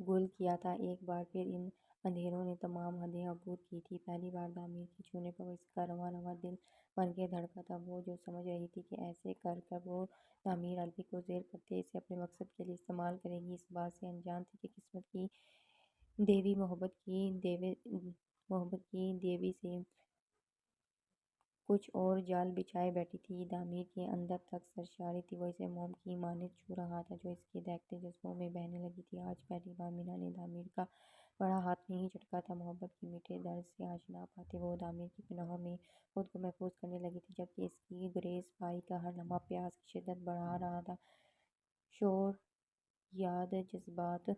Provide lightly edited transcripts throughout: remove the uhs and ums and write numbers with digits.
گل کیا تھا۔ ایک بار پھر ان اندھیروں نے تمام حدیں عبور کی تھیں۔ پہلی بار تعمیر کے چھونے پر اس کا رواں رواں دل بن کے دھڑکا تھا، وہ جو سمجھ رہی تھی کہ ایسے کر کر وہ تعمیر الفی کو زیر کرتے اسے اپنے مقصد کے لیے استعمال کرے گی۔ اس بات سے انجان تھی کہ قسمت کی دیوی محبت کی دیوی سے کچھ اور جال بچھائے بیٹھی تھی۔ تعمیر کے اندر تک سرشاری تھی، وہ اسے موم کی مانند چھو رہا تھا جو اس کے دہکتے جذبوں میں بہنے لگی تھی۔ آج پہلی بار مینا نے تعمیر کا بڑا ہاتھ نہیں جھٹکا تھا۔ محبت کے میٹھے درد سے آشنا پاتے وہ تعمیر کی پناہوں میں خود کو محفوظ کرنے لگی تھی، جبکہ اس کی گریز پائی کا ہر لمحہ پیاس کی شدت بڑھا رہا تھا۔ شور، یاد، جذبات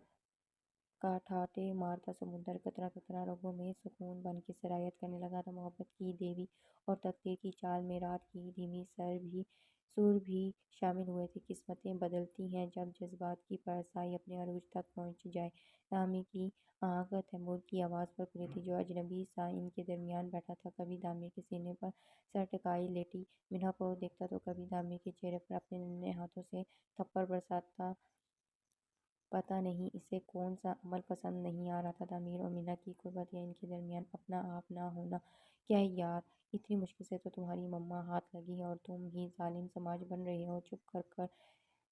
کا ٹھاٹھے مارتا سمندر قطرہ قطرہ رگوں میں سکون بن کے سرایت کرنے لگا تھا۔ محبت کی دیوی اور تقدیر کی چال میں رات کی دھیمی سر بھی شامل ہوئے تھے۔ قسمتیں بدلتی ہیں جب جذبات کی پرسائی اپنے عروج تک پہنچ جائے۔ تعمیر کی آنکھ تیمور کی آواز پر کھلی تھی، جو اجنبی سا ان کے درمیان بیٹھا تھا۔ کبھی تعمیر کے سینے پر سر ٹکائے لیٹی مینا کو دیکھتا تو کبھی تعمیر کے چہرے پر اپنے ننھے ہاتھوں سے تھپڑ برساتا۔ پتہ نہیں اسے کون سا عمل پسند نہیں آ رہا تھا، تعمیر اور مینا کی قربت یا ان کے درمیان اپنا آپ نہ ہونا۔ کیا یار، اتنی مشکل سے تو تمہاری مما ہاتھ لگی ہے اور تم ہی ظالم سماج بن رہے ہو۔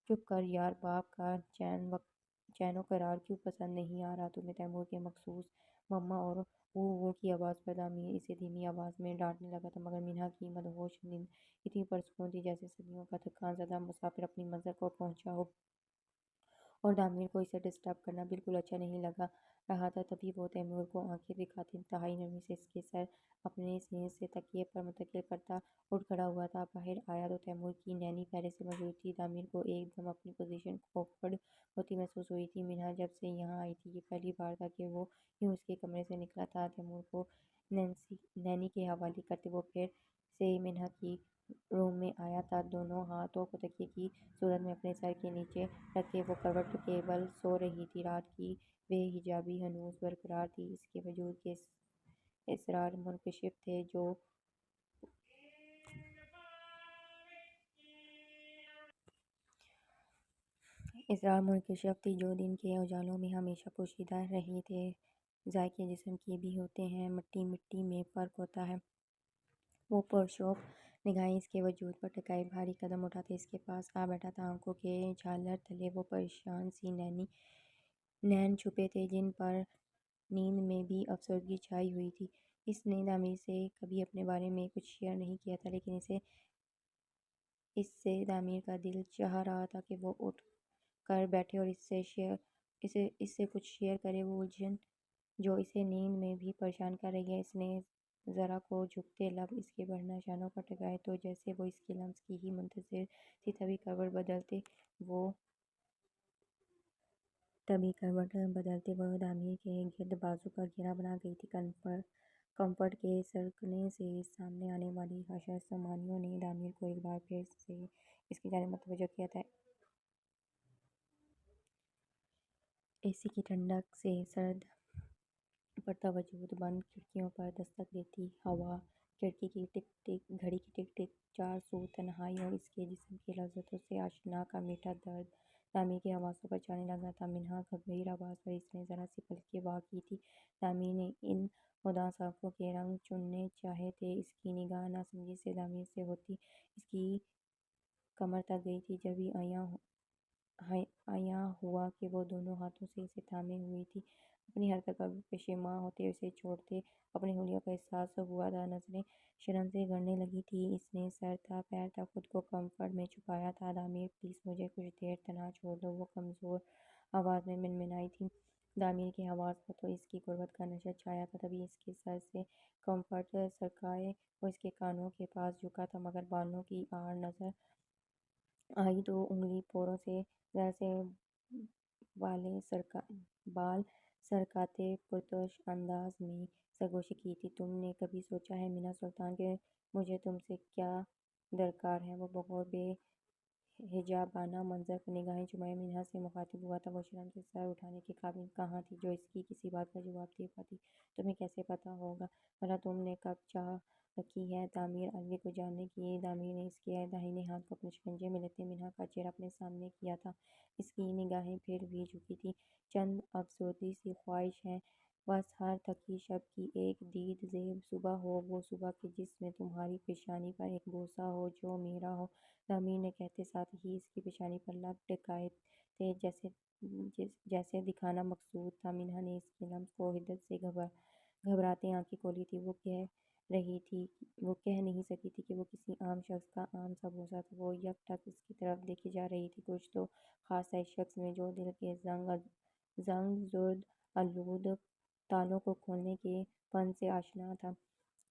چپ کر یار، باپ کا چین و قرار کیوں پسند نہیں آ رہا تمہیں؟ تیمور کے مخصوص مما اور وہ کی آواز پر تعمیر اسے دھیمی آواز میں ڈانٹنے لگا تھا، مگر مینا کی مدہوش نیند اتنی پرسکون تھی جیسے صدیوں کا تھکان زدہ مسافر اپنی منزل کو پہنچا ہو، اور تعمیر کو اسے ڈسٹرب کرنا بالکل اچھا نہیں لگ رہا تھا۔ تبھی وہ تیمور کو آنکھیں دکھاتے انتہائی نرمی سے اس کے سر اپنے سینے سے تکیے پر منتقل کرتا اٹھ کھڑا ہوا تھا۔ باہر آیا تو تیمور کی نینی پہلے سے موجود تھی۔ تعمیر کو ایک دم اپنی پوزیشن آکورڈ ہوتی محسوس ہوئی تھی۔ مینا جب سے یہاں آئی تھی یہ پہلی بار تھا کہ وہ یوں اس کے کمرے سے نکلا تھا۔ تیمور کو نینی کے حوالے کرتے وہ پھر سے مینا کی روم میں آیا تھا۔ دونوں ہاتھوں کو تکیے کی صورت میں اپنے سر کے نیچے رکھے وہ کروٹ کے بل سو رہی تھی۔ رات کی بے حجابی ہنوز برقرار تھی، اس کے وجود کے اسرار منکشف تھے جو دن کے اجالوں میں ہمیشہ پوشیدہ رہے تھے۔ ذائقے جسم کے بھی ہوتے ہیں، مٹی مٹی میں فرق ہوتا ہے۔ وہ پرشور نگاہیں اس کے وجود پر ٹکائے بھاری قدم اٹھاتے اس کے پاس آ بیٹھا تھا۔ آنکھوں کے جھالر تلے وہ پریشان سی نین چھپے تھے جن پر نیند میں بھی افسردگی چھائی ہوئی تھی۔ اس نے تعمیر سے کبھی اپنے بارے میں کچھ شیئر نہیں کیا تھا، لیکن اس سے تعمیر کا دل چاہ رہا تھا کہ وہ اٹھ کر بیٹھے اور اس سے کچھ شیئر کرے، وہ الجھن جو اسے نیند میں بھی پریشان کر رہی ہے۔ اس نے ذرا کو جھکتے لب اس کے بڑھنا شانوں پر ٹکائے تو جیسے وہ اس کے لمس کی ہی منتظر تھی۔ تبھی کروٹ بدلتے وہ تعمیر کے گرد بازو کا گھیرا بنا گئی تھی۔ کمفرٹ کے سرکنے سے سامنے آنے والی حشر سامانیوں نے تعمیر کو ایک بار پھر سے اس کی جانب متوجہ کیا تھا۔ اے سی کی ٹھنڈک سے سرد پڑتا وجود بند کھڑکیوں پر دستک دیتی ہوا، کھڑکی کی ٹک ٹک، گھڑی کی ٹک ٹک، چار سو تنہائی اور اس کے جسم کی لذتوں سے آشنا کا میٹھا درد تعمیر کے حواسوں پر جانے لگا تھا۔ منہا گمبھیر آواز پر اس نے ذرا سی پلکیں وا کی تھی۔ تعمیر نے ان اداس آنکھوں کے رنگ چننے چاہے تھے۔ اس کی نگاہ ناسمجھی سے تعمیر سے ہوتی اس کی کمر تک گئی تھی، جبھی عیاں ہوا کہ وہ دونوں ہاتھوں سے اسے تھامے ہوئی تھی، اپنی حرکت پر پشیماں ہوتے اسے چھوڑتے اپنی انگلیوں کا احساس ہوا تھا۔ نظریں شرم سے گڑنے لگی تھیں۔ اس نے سر تا پیر تک خود کو کمفرٹ میں چھپایا تھا۔ تعمیر پلیز مجھے کچھ دیر تنہا چھوڑ دو، وہ کمزور آواز میں منمنائی تھی۔ تعمیر کی آواز پر تو اس کی غربت کا نشہ چھایا تھا۔ تبھی اس کے سر سے کمفرٹ سرکائے وہ اس کے کانوں کے پاس جھکا تھا، مگر بالوں کی آڑ نظر آئی تو انگلی پوروں سے ذرا سے بال سرکاتے پرتوش انداز میں سرگوشی کی تھی۔ تم نے کبھی سوچا ہے مینا سلطان کہ مجھے تم سے کیا درکار ہے؟ وہ بغور بے حجابانہ منظر پر نگاہیں جمائے منہا سے مخاطب ہوا تھا۔ وہ شرم سے سر اٹھانے کے قابل کہاں تھی جو اس کی کسی بات کا جواب دے پاتی۔ تمہیں کیسے پتا ہوگا؟ بھلا تم نے کب چاہ رکھی ہے تعمیر الوی کو جاننے کی؟ تعمیر نے اس کے داہنے ہاتھ کو اپنے شکنجے میں لیتے منہا کا چہرہ اپنے سامنے کیا تھا۔ اس کی نگاہیں پھر بھی جھکی تھیں۔ چند افسردی سی خواہش ہے بس، ہر تھکی شب کی ایک دید زیب صبح ہو، وہ صبح کہ جس میں تمہاری پیشانی پر ایک بوسہ ہو جو میرا ہو۔ تعمیر نے کہتے ساتھ ہی اس کی پیشانی پر لب ٹکائے تھے جیسے دکھانا مقصود تھا۔ منہا نے اس کے لمس کو حدت سے گھبراتے آنکھیں کھولی تھی۔ وہ کہہ نہیں سکی تھی کہ وہ کسی عام شخص کا عام سا بوسہ تھا۔ وہ یک ٹک اس کی طرف دیکھی جا رہی تھی۔ کچھ تو خاص تھا اس شخص میں جو دل کے زنگ زدہ آلود تالوں کو کھولنے کے فن سے آشنا تھا۔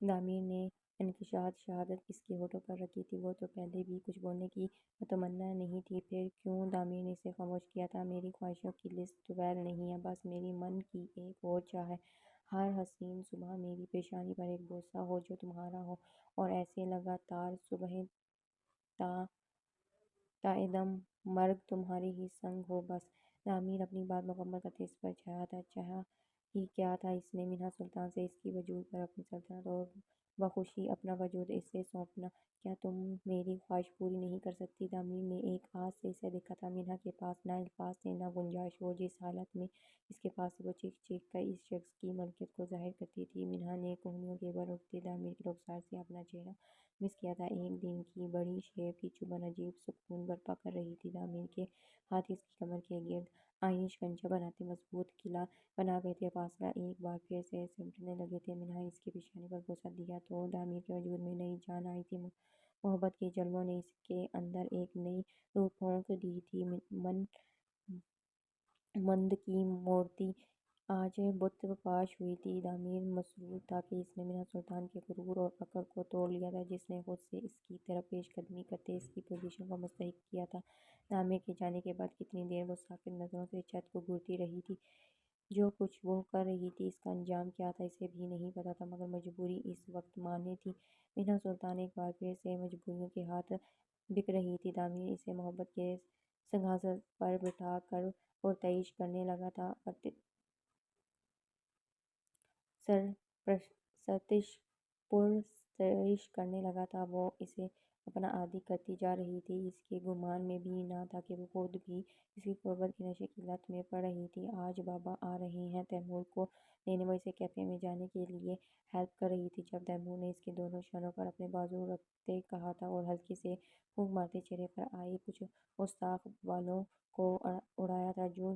تعمیر نے انکشاف شہادت اس کے ہونٹوں پر رکھی تھی۔ وہ تو پہلے بھی کچھ بولنے کی متمنا نہیں تھی۔ پھر کیوں؟ تعمیر نے اسے خاموش کیا تھا۔ میری خواہشوں کی لسٹ طویل نہیں ہے، بس میری من کی ایک اور چاہ ہے۔ ہر حسین صبح میری پیشانی پر ایک بوسہ ہو جو تمہارا ہو، اور ایسے لگاتار صبحیں تا دم مرگ تمہارے ہی سنگ ہو بس۔ تعمیر اپنی بات مکمل کرتے اس پر چھایا تھا۔ چاہا ہی کیا تھا اس نے؟ منہا سلطان سے اس کی وجود پر اپنی سلطنت اور بخوشی اپنا وجود اسے سونپنا۔ کیا تم میری خواہش پوری نہیں کر سکتی؟ تعمیر نے ایک آس سے اسے دیکھا تھا۔ منہا کے پاس نہ الفاظ تھے نہ گنجائش۔ وہ جس حالت میں اس کے پاس تھی وہ چیخ چیخ کر اس شخص کی ملکیت کو ظاہر کرتی تھی۔ منہا نے کوہنیوں کے بل اٹھتے تعمیر کے رخسار سے اپنا چہرہ مس کیا تھا۔ ایک دن کی بڑی شیب کی چبھن عجیب سکون برپا کر رہی تھی۔ تعمیر کے ہاتھ اس کی کمر کے گرد آئینی شکنجہ بناتے مضبوط قلعہ بنا گئے تھے۔ فاصلہ ایک بار پھر سے سمٹنے لگے تھے۔ منہا نے اس کی پیشانی پر بوسہ دیا تو تعمیر کے وجود میں نئی جان آئی تھی۔ محبت کے جلووں نے اس کے اندر ایک نئی روح پھونک دی تھی۔ مند کی مورتی آج بت پاش ہوئی تھی۔ تعمیر مسرور تھا کہ اس نے منہا سلطان کے غرور اور فخر کو توڑ لیا تھا جس نے خود سے اس کی طرف پیش قدمی کرتے اس کی پوزیشن کو مستحق کیا تھا۔ تعمیر کے جانے کے بعد کتنی دیر وہ ساکت نظروں سے چھت کو گھورتی رہی تھی۔ جو کچھ وہ کر رہی تھی اس کا انجام کیا تھا اسے بھی نہیں پتا تھا، مگر مجبوری اس وقت ماننی تھی۔ منہا سلطان ایک بار پھر سے مجبوریوں کے ہاتھ بک رہی تھی۔ تعمیر اسے محبت کے سنگھاسن پر بٹھا کر پرتعیش کرنے لگا تھا، پرستش کرنے لگا تھا۔ وہ اسے اپنا عادی کرتی جا رہی تھی۔ اس کے گمان میں بھی نہ تھا کہ وہ خود بھی اس کی قربت کے نشے کی لت میں پڑ رہی تھی۔ آج بابا آ رہے ہیں تیمور کو لینے۔ وہ اسے کیفے میں جانے کے لیے ہیلپ کر رہی تھی جب تیمور نے اس کے دونوں شانوں پر اپنے بازو رکھتے کہا تھا اور ہلکے سے پھونک مارتے چہرے پر آئے کچھ گستاخ بالوں کو اڑایا تھا جو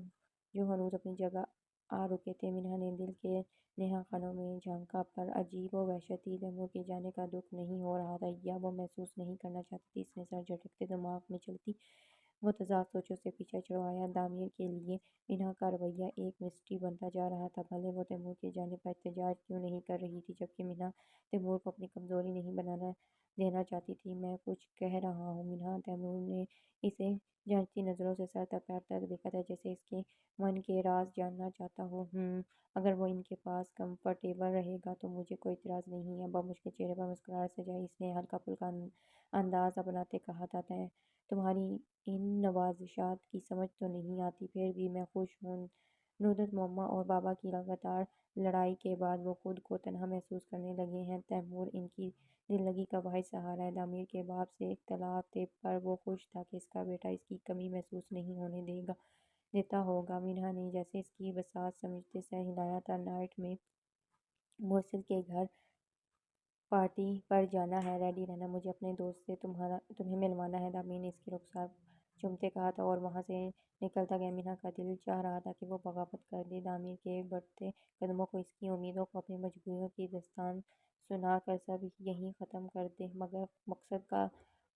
ہنوز اپنی جگہ آ رکے تھے۔ منہا نے دل کے نہا خانوں میں جھانکا پر عجیب و وحشت تھی۔ تیمور کے جانے کا دکھ نہیں ہو رہا تھا یا وہ محسوس نہیں کرنا چاہتی تھی۔ اس نے سر جھٹکتے دماغ میں چلتی متضاد سوچوں سے پیچھا چھڑوایا۔ تعمیر کے لیے منہا کا رویہ ایک مسٹری بنتا جا رہا تھا۔ بھلے وہ تیمور کے جانے پر احتجاج کیوں نہیں کر رہی تھی جبکہ منہا تیمور کو اپنی کمزوری نہیں بنانا دینا چاہتی تھی۔ میں کچھ کہہ رہا ہوں منہا؟ تیمور نے اسے جانچتی نظروں سے سر تک پیر تک دیکھا تھا جیسے اس کے من کے راز جاننا چاہتا ہو۔ اگر وہ ان کے پاس کمفرٹیبل رہے گا تو مجھے کوئی اعتراض نہیں ہے۔ بمشکل چہرے پر مسکراہٹ سجائی اس نے ہلکا پھلکا انداز اپناتے کہا تھا۔ تمہاری ان نوازشات کی سمجھ تو نہیں آتی، پھر بھی میں خوش ہوں۔ ندرت مما اور بابا کی لگاتار لڑائی کے بعد وہ خود کو تنہا محسوس کرنے لگے ہیں۔ تیمور ان کی زندگی کا واحد سہارا ہے۔ تعمیر کے باپ سے اختلاف تھے پر وہ خوش تھا کہ اس کا بیٹا اس کی کمی محسوس نہیں ہونے دیتا ہوگا۔ منہا نے جیسے اس کی بساط سمجھتے سر ہلایا تھا۔ نائٹ میں مرسل کے گھر پارٹی پر جانا ہے، ریڈی رہنا، مجھے اپنے دوست سے تمہیں ملوانا ہے۔ تعمیر نے اس کے رخسار چومتے کہا تھا اور وہاں سے نکلتا گیا۔ منہا کا دل چاہ رہا تھا کہ وہ بغاوت کر دے، تعمیر کے بڑھتے قدموں کو، اس کی امیدوں کو، اپنی مجبوریوں کی داستان سنا کر سب یہیں ختم کر دے، مگر مقصد کا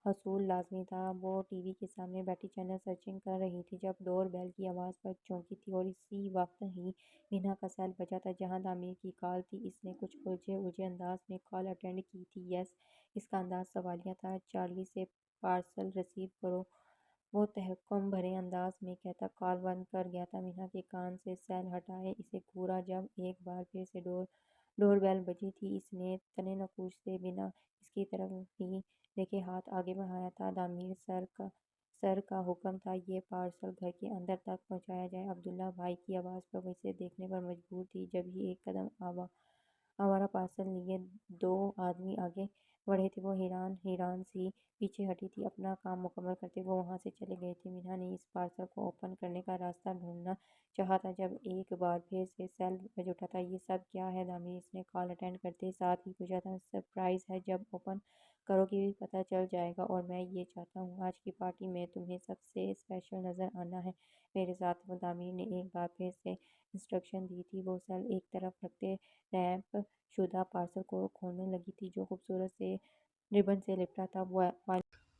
حصول لازمی تھا۔ وہ ٹی وی کے سامنے بیٹھی چینل سرچنگ کر رہی تھی جب ڈور بیل کی آواز پر چونکی تھی اور اسی وقت ہی منہا کا سیل بجا تھا جہاں تعمیر کی کال تھی۔ اس نے کچھ الجھے انداز میں کال اٹینڈ کی تھی۔ یس، اس کا انداز سوالیہ تھا۔ چارلی سے پارسل ریسیو کرو، وہ تحکم بھرے انداز میں کہتا کال بند کر گیا تھا۔ منہا کے کان سے سیل ہٹائے اسے گھورا جب ایک بار پھر سے ڈور بیل بجی تھی۔ اس نے تنے نقوش سے بنا اس کی طرف بھی دیکھے ہاتھ آگے بڑھایا تھا۔ تعمیر سر کا حکم تھا یہ پارسل گھر کے اندر تک پہنچایا جائے۔ عبداللہ بھائی کی آواز پر وہ اسے دیکھنے پر مجبور تھی۔ جب ہی ایک قدم آوارہ پارسل لیے دو آدمی آگے بڑھے تھے، وہ حیران سی پیچھے ہٹی تھی۔ اپنا کام مکمل کرتے وہ وہاں سے چلے گئے تھے۔ مینہا نے اس پارسل کو اوپن کرنے کا راستہ ڈھونڈنا چاہا تھا جب ایک بار پھر سے سیل بج اٹھا تھا۔ یہ سب کیا ہے دامیر؟ اس نے کال اٹینڈ کرتے ساتھ ہی پوچھا تھا۔ سرپرائز ہے، جب اوپن کرو گی پتہ چل جائے گا، اور میں یہ چاہتا ہوں آج کی پارٹی میں تمہیں سب سے اسپیشل نظر آنا ہے میرے ساتھ۔ دامیر نے ایک بار پھر سے انسٹرکشن دی تھی۔ وہ سیل ایک طرف رکھتے ریپ شدہ پارسل کو کھولنے لگی تھی جو خوبصورت سے ربن سے لپٹا تھا۔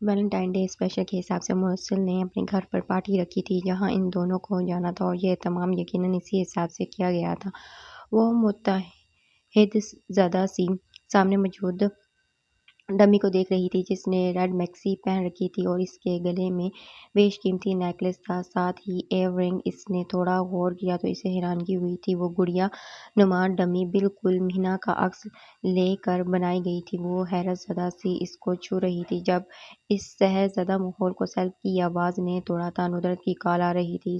ویلنٹائن ڈے اسپیشل کے حساب سے مرسل نے اپنے گھر پر پارٹی رکھی تھی جہاں ان دونوں کو جانا تھا، اور یہ تمام یقیناً اسی حساب سے کیا گیا تھا۔ وہ متحد زدہ سی سامنے موجود ڈمی کو دیکھ رہی تھی جس نے ریڈ میکسی پہن رکھی تھی اور اس کے گلے میں بیش قیمتی نیکلس تھا، ساتھ ہی ایئر رنگ۔ اس نے تھوڑا غور کیا تو اسے حیرانگی ہوئی تھی۔ وہ گڑیا نما ڈمی بالکل مینہا کا عکس لے کر بنائی گئی تھی۔ وہ حیرت زدہ سی اس کو چھو رہی تھی جب اس سحر زدہ ماحول کو سیل کی آواز نے توڑا تھا۔ ندرت کی کال آ رہی تھی۔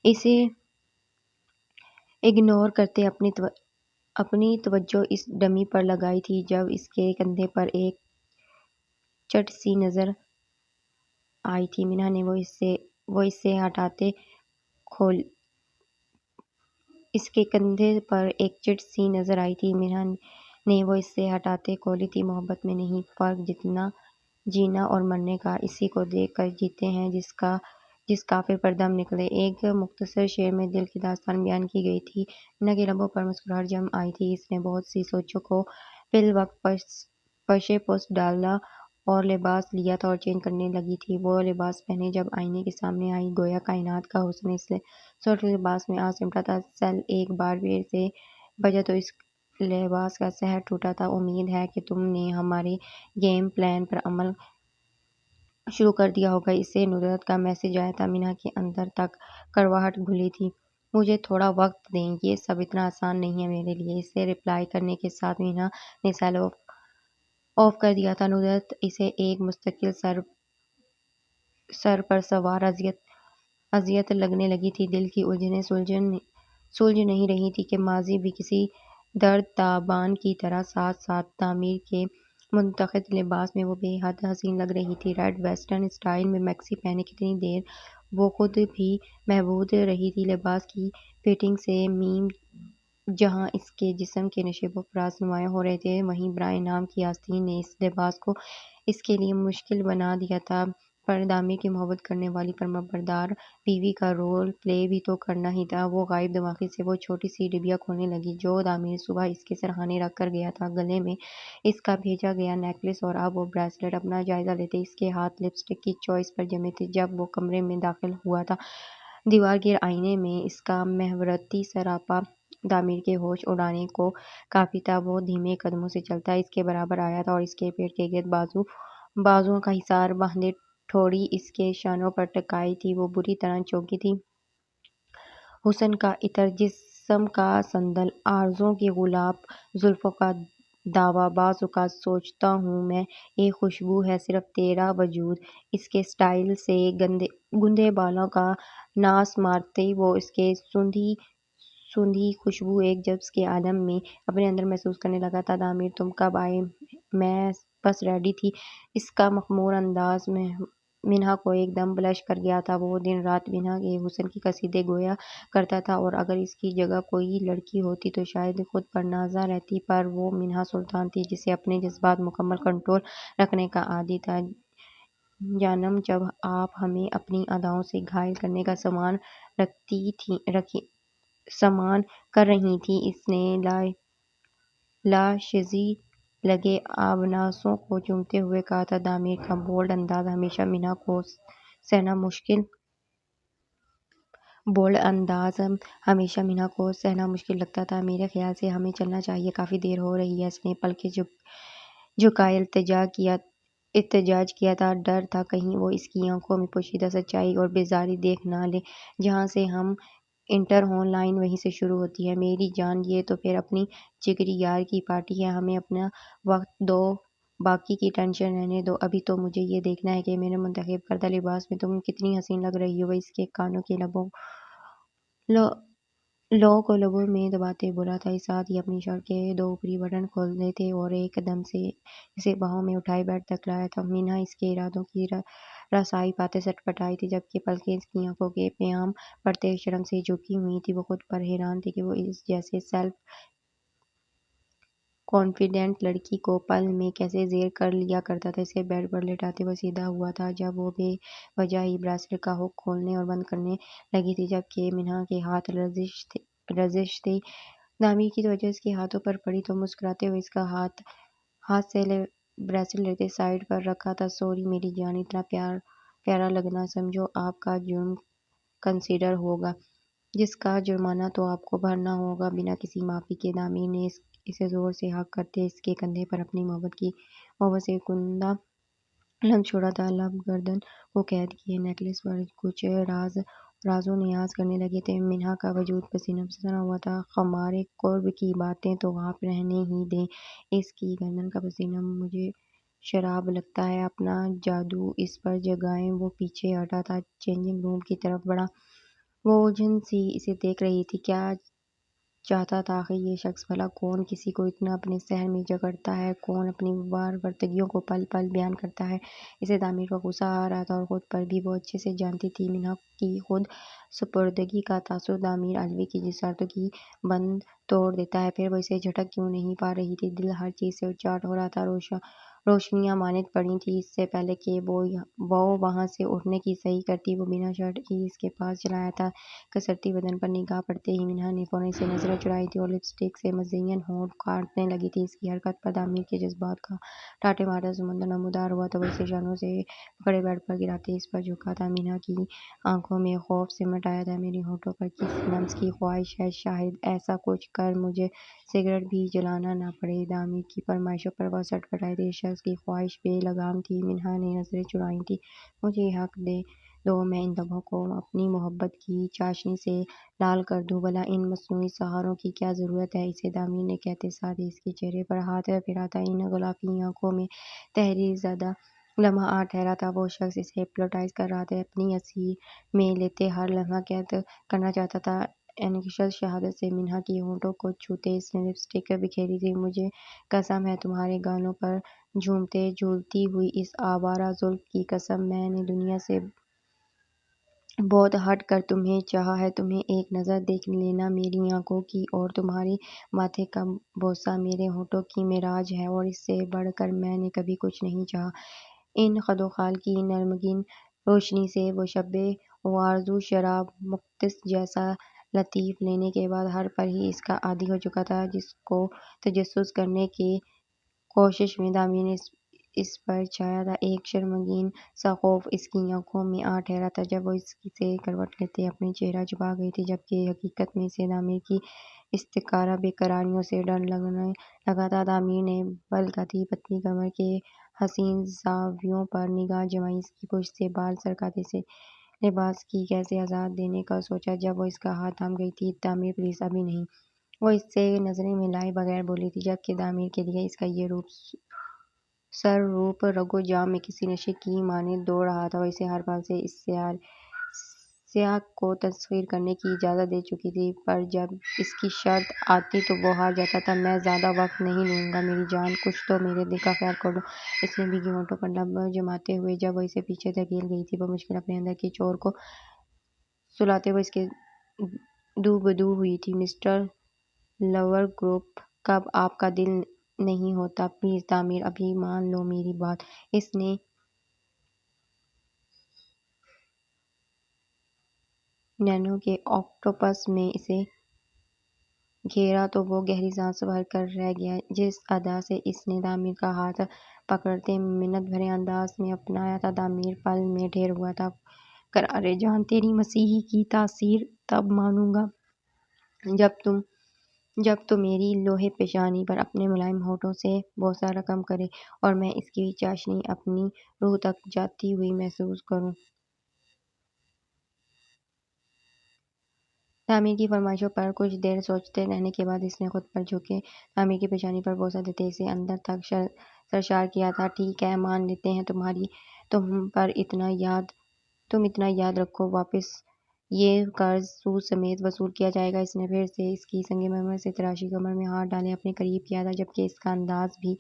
اسے اگنور کرتے اپنی توجہ اس ڈمی پر لگائی تھی جب اس کے کندھے پر ایک چٹ سی نظر آئی تھی۔ مینہا نے وہ اسے ہٹاتے اس کے کندھے پر ایک چٹ سی نظر آئی تھی۔ مینہا نے وہ اسے ہٹاتے کھولی تھی۔ محبت میں نہیں فرق جتنا جینا اور مرنے کا، اسی کو دیکھ کر جیتے ہیں جس کافر پر دم نکلے۔ ایک مختصر شعر میں دل کی داستان بیان کی گئی تھی۔ مینہا کے لبوں پر مسکراہٹ جم آئی تھی۔ اس نے بہت سی سوچوں کو فی الوقت پشِ پشت ڈالا اور لباس لیا تھا اور چینج کرنے لگی تھی۔ وہ لباس پہنے جب آئینے کے سامنے آئی، گویا کائنات کا حسن اس سوٹر لباس میں آ سمٹا تھا۔ سیل ایک بار پھر سے بجا تو اس لباس کا سحر ٹوٹا تھا۔ امید ہے کہ تم نے ہمارے گیم پلان پر عمل شروع کر دیا ہوگا، اسے ندرت کا میسج آیا تھا۔ مینہا کے اندر تک کڑواہٹ گھلی تھی۔ مجھے تھوڑا وقت دیں، یہ سب اتنا آسان نہیں ہے میرے لیے۔ اسے رپلائی کرنے کے ساتھ مینہا نے سیل آف کر دیا تھا۔ ندرت اسے ایک مستقل سر پر سوار اذیت لگنے لگی تھی۔ دل کی الجھنیں سلجھ نہیں رہی تھی کہ ماضی بھی کسی درد تابان کی طرح ساتھ ساتھ۔ دامیر کے منتخب لباس میں وہ بے حد حسین لگ رہی تھی۔ ریڈ ویسٹرن اسٹائل میں میکسی پہنے کتنی دیر وہ خود بھی محبود رہی تھی۔ لباس کی فٹنگ سے میم جہاں اس کے جسم کے نشیب و فراز نمایاں ہو رہے تھے، وہیں برائن نام کی آستین نے اس لباس کو اس کے لیے مشکل بنا دیا تھا۔ پر دامیر کی محبت کرنے والی فرمانبردار بیوی کا رول پلے بھی تو کرنا ہی تھا۔ وہ غائب دماغی سے وہ چھوٹی سی ڈبیا کھولنے لگی جو دامیر صبح اس کے سرہانے رکھ کر گیا تھا، گلے میں اس کا بھیجا گیا نیکلس اور اب وہ بریسلٹ۔ اپنا جائزہ لیتے اس کے ہاتھ لپسٹک کی چوائس پر جمے تھے۔ جب وہ کمرے میں داخل ہوا تھا، دیوار گیر آئینے میں اس کا محورتی سراپا دامیر کے ہوش اڑانے کو کافی تھا۔ وہ دھیمے قدموں سے چلتا اس کے برابر آیا تھا اور اس کے پیٹ کے گرد بازوؤں کا حصار باندھے ٹھوڑی اس کے شانوں پر ٹکائی تھی۔ وہ بری طرح چونکی تھی۔ حسن کا عطر، جسم کا سندل، آرزوؤں کی گلاب زلفوں کا دعویٰ۔ بعض اوقات سوچتا ہوں میں ایک خوشبو ہے صرف تیرا وجود۔ اس کے اسٹائل سے گندے بالوں کا ناس مارتے وہ اس کی سوندھی خوشبو ایک جذب کے عالم میں اپنے اندر محسوس کرنے لگا تھا۔ دامیر تم کب آئے؟ میں بس ریڈی تھی۔ اس کا مخمور انداز مینہا کو ایک دم بلش کر گیا تھا۔ وہ دن رات مینہا کے حسن کے قصیدے گویا کرتا تھا، اور اگر اس کی جگہ کوئی لڑکی ہوتی تو شاید خود پر نازاں رہتی، پر وہ مینہا سلطان تھی جسے اپنے جذبات مکمل کنٹرول رکھنے کا عادی تھا۔ جانم، جب آپ ہمیں اپنی اداؤں سے گھائل کرنے کا سامان کر رہی تھیں، اس نے لاشیزی لگے آوناسوں کو چومتے ہوئے کہا تھا۔ دامیر کا بولڈ انداز ہمیشہ مینہا کو سہنا مشکل لگتا تھا۔ میرے خیال سے ہمیں چلنا چاہیے، کافی دیر ہو رہی ہے۔ اس نے پلکیں جھکائے احتجاج کیا تھا۔ ڈر تھا کہیں وہ اس کی آنکھوں میں پوشیدہ سچائی اور بیزاری دیکھ نہ لے۔ جہاں سے ہم انٹر ہوں، لائن وہیں سے شروع ہوتی ہے۔ میری جان، یہ تو پھر اپنی جگری یار کی پارٹی ہے، ہمیں اپنا وقت دو۔ باقی کی ٹینشن رہنے دو، ابھی تو مجھے یہ دیکھنا ہے کہ میرے منتخب کردہ لباس میں تم کتنی حسین لگ رہی ہو۔ وہ اس کے کانوں کے لوگوں کو لبوں میں دباتے بولا تھا، ساتھ ہی اپنی شرٹ کے دو اوپری بٹن کھول تھے اور ایک دم سے اسے باہوں میں اٹھائے بیڈ تک لایا تھا۔ مینہا اس کے ارادوں کی رسائی پاتے سٹپٹائی تھی، جبکہ پلکیں اس کی آنکھوں کے پیام پڑتے شرم سے جھکی ہوئی تھیں۔ وہ خود پر حیران تھی کہ وہ اس جیسے سیلف کانفیڈنٹ لڑکی کو پل میں کیسے زیر کر لیا کرتا تھا۔ اسے بیڈ پر لٹاتے وہ سیدھا ہوا تھا جب وہ بے وجہ ہی بریسلیٹ کا ہک کھولنے اور بند کرنے لگی تھی، جبکہ مینہا کے ہاتھ لرزش تھے۔ تعمیر کی توجہ اس کے ہاتھوں پر پڑی تو مسکراتے ہوئے اس کا ہاتھ سے بریسلیٹ لیتے سائیڈ پر رکھا تھا۔ سوری میری جان، اتنا پیارا لگنا سمجھو آپ کا جرم کنسیڈر ہوگا، جس کا جرمانہ تو آپ کو بھرنا ہوگا بنا کسی معافی کے۔ تعمیر نے اسے زور سے ہگ کرتے اس کے کندھے پر اپنی محبت سے کندہ لمس چھوڑا تھا۔ لب گردن کو قید کیے نیکلس پر کچھ راز و نیاز کرنے لگے تھے۔ مینہا کا وجود پسینہ پسینہ ہوا تھا۔ خمارِ قرب کی باتیں تو آپ رہنے ہی دیں، اس کی گردن کا پسینہ مجھے شراب لگتا ہے، اپنا جادو اس پر جگائیں۔ وہ پیچھے ہٹا تھا چینجنگ روم کی طرف بڑھا۔ وہ الجھن سی اسے دیکھ رہی تھی۔ کیا چاہتا تھا آخر یہ شخص بھلا؟ کون کسی کو اتنا اپنے سحر میں جکڑتا ہے؟ کون اپنی وارفتگیوں کو پل پل بیان کرتا ہے؟ اسے تعمیر پر غصہ آ رہا تھا اور خود پر بھی۔ وہ اچھے سے جانتی تھی مینہا کی خود سپردگی کا تاثر تعمیر الوی کی جسارتوں کی بند توڑ دیتا ہے۔ پھر وہ اسے جھٹک کیوں نہیں پا رہی تھی؟ دل ہر چیز سے اچاٹ ہو رہا تھا۔ روشنیاں ماند پڑی تھیں۔ اس سے پہلے کہ وہ وہاں سے اٹھنے کی صحیح کرتی، وہ بنا شرٹ ہی اس کے پاس چلا آیا تھا۔ کسرتی بدن پر نگاہ پڑتے ہی مینہا نے فوراً سے نظریں چرائی تھیں اور لپسٹک سے مزین ہونٹ کاٹنے لگی تھی۔ اس کی حرکت پر تعمیر کے جذبات کا ٹاٹے مارتا سمندر نمودار ہوا تو وہ اسے شانوں سے پکڑے بیڈ پر گراتے اس پر جھکا تھا۔ مینہا کی آنکھوں میں خوف سمٹ آیا تھا۔ میرے ہونٹوں پر کس لمس کی خواہش ہے؟ شاید ایسا کچھ کر مجھے سگریٹ بھی جلانا نہ پڑے۔ تعمیر کی فرمائشوں پر وہ سٹپٹائے تھے۔ اس شخص کی خواہش بے لگام تھی۔ مینہا نے نظریں چرائی تھیں۔ مجھے حق دے دو میں ان لبوں کو اپنی محبت کی چاشنی سے لال کر دوں، بھلا ان مصنوعی سہاروں کی کیا ضرورت ہے اسے؟ تعمیر نے کہتے ساتھ ہی اس کے چہرے پر ہاتھ پھیرا تھا۔ ان غلافی آنکھوں میں تحریر زدہ لمحہ آ ٹھہرا تھا۔ وہ شخص اسے ہپنوٹائز کر رہا تھا، اپنی اسیر میں لیتے ہر لمحہ قید کرنا چاہتا تھا۔ انگشت شہادت سے مینہا کے ہونٹوں کو چھوتے اس نے لپسٹک بکھیری تھی۔ مجھے قسم ہے تمہارے گالوں پر جھومتے جھولتی ہوئی اس آوارہ زلف کی قسم، میں نے دنیا سے بہت ہٹ کر تمہیں چاہا ہے۔ تمہیں ایک نظر دیکھ لینا میری آنکھوں کی اور تمہارے ماتھے کا بوسہ میرے ہونٹوں کی معراج ہے، اور اس سے بڑھ کر میں نے کبھی کچھ نہیں چاہا۔ ان خد و خال کی نرمگن روشنی سے وہ شب وآرزو شراب مقدس جیسا لطف لینے کے بعد ہر پل ہی اس کا عادی ہو چکا تھا، جس کو تجسس کرنے کی کوشش میں تعمیر نے اس پر چھایا تھا۔ ایک شرمگین سا خوف اس کی آنکھوں میں آ ٹھہرا تھا جب وہ اس سے کروٹ لیتے اپنا چہرہ چھپا گئی تھی، جبکہ حقیقت میں اسے تعمیر کی استکارہ بے قراریوں سے ڈر لگنے لگا تھا۔ تعمیر نے بل کھاتی پتلی کمر کے حسین زاویوں پر نگاہ جمائی، اس کی پشت سے بال سرکاتے سے لباس کی کیسے اجازت دینے کا سوچا۔ جب وہ اس کا ہاتھ تھام گئی تھی تعمیر پلیز ابھی نہیں، وہ اس سے نظریں ملائے بغیر بولی تھی، جبکہ تعمیر کے لیے اس کا یہ روپ رگو جام میں کسی نشے کی مانند دوڑ رہا تھا۔ وہ اسے ہر پل سے اس سیاق کو تسخیر کرنے کی اجازت دے چکی تھی، پر جب اس کی شرط آتی تو وہ ہار جاتا تھا۔ میں زیادہ وقت نہیں لوں گا میری جان، کچھ تو میرے دل کا خیال کر لو۔ اس نے بھیگے ہونٹوں پر لب جماتے ہوئے جب وہ اسے پیچھے دھکیل گئی تھی، بمشکل اپنے اندر کے چور کو سلاتے ہوئے اس سے دو بدو ہوئی تھی۔ مسٹر لورگروپ، کب آپ کا دل نہیں ہوتا؟ پلیز تعمیر ابھی مان لو میری بات۔ اس نے نینو کے آکٹوپس میں اسے گھیرا تو وہ گہری سانس بھر کر رہ گیا۔ جس ادا سے اس نے تعمیر کا ہاتھ پکڑتے منت بھرے انداز میں اپنایا تھا، تعمیر پل میں ڈھیر ہوا تھا۔ قرارِ جان، تیری مسیحی کی تاثیر تب مانوں گا جب تو میری لوہے پیشانی پر اپنے ملائم ہونٹوں سے بوسہ رقم کرے اور میں اس کی چاشنی اپنی روح تک جاتی ہوئی محسوس کروں۔ تعمیر کی فرمائشوں پر کچھ دیر سوچتے رہنے کے بعد اس نے خود پر جھک کے تعمیر کی پیشانی پر بوسہ دیتے اسے اندر تک سرشار کیا تھا۔ ٹھیک ہے، مان لیتے ہیں تم اتنا یاد رکھو، واپس یہ قرض سود سمیت وصول کیا جائے گا۔ اس نے پھر سے اس کی سنگ مرمر سے تراشی کمر میں ہاتھ ڈالے اپنے قریب کیا تھا، جبکہ اس کا انداز بھی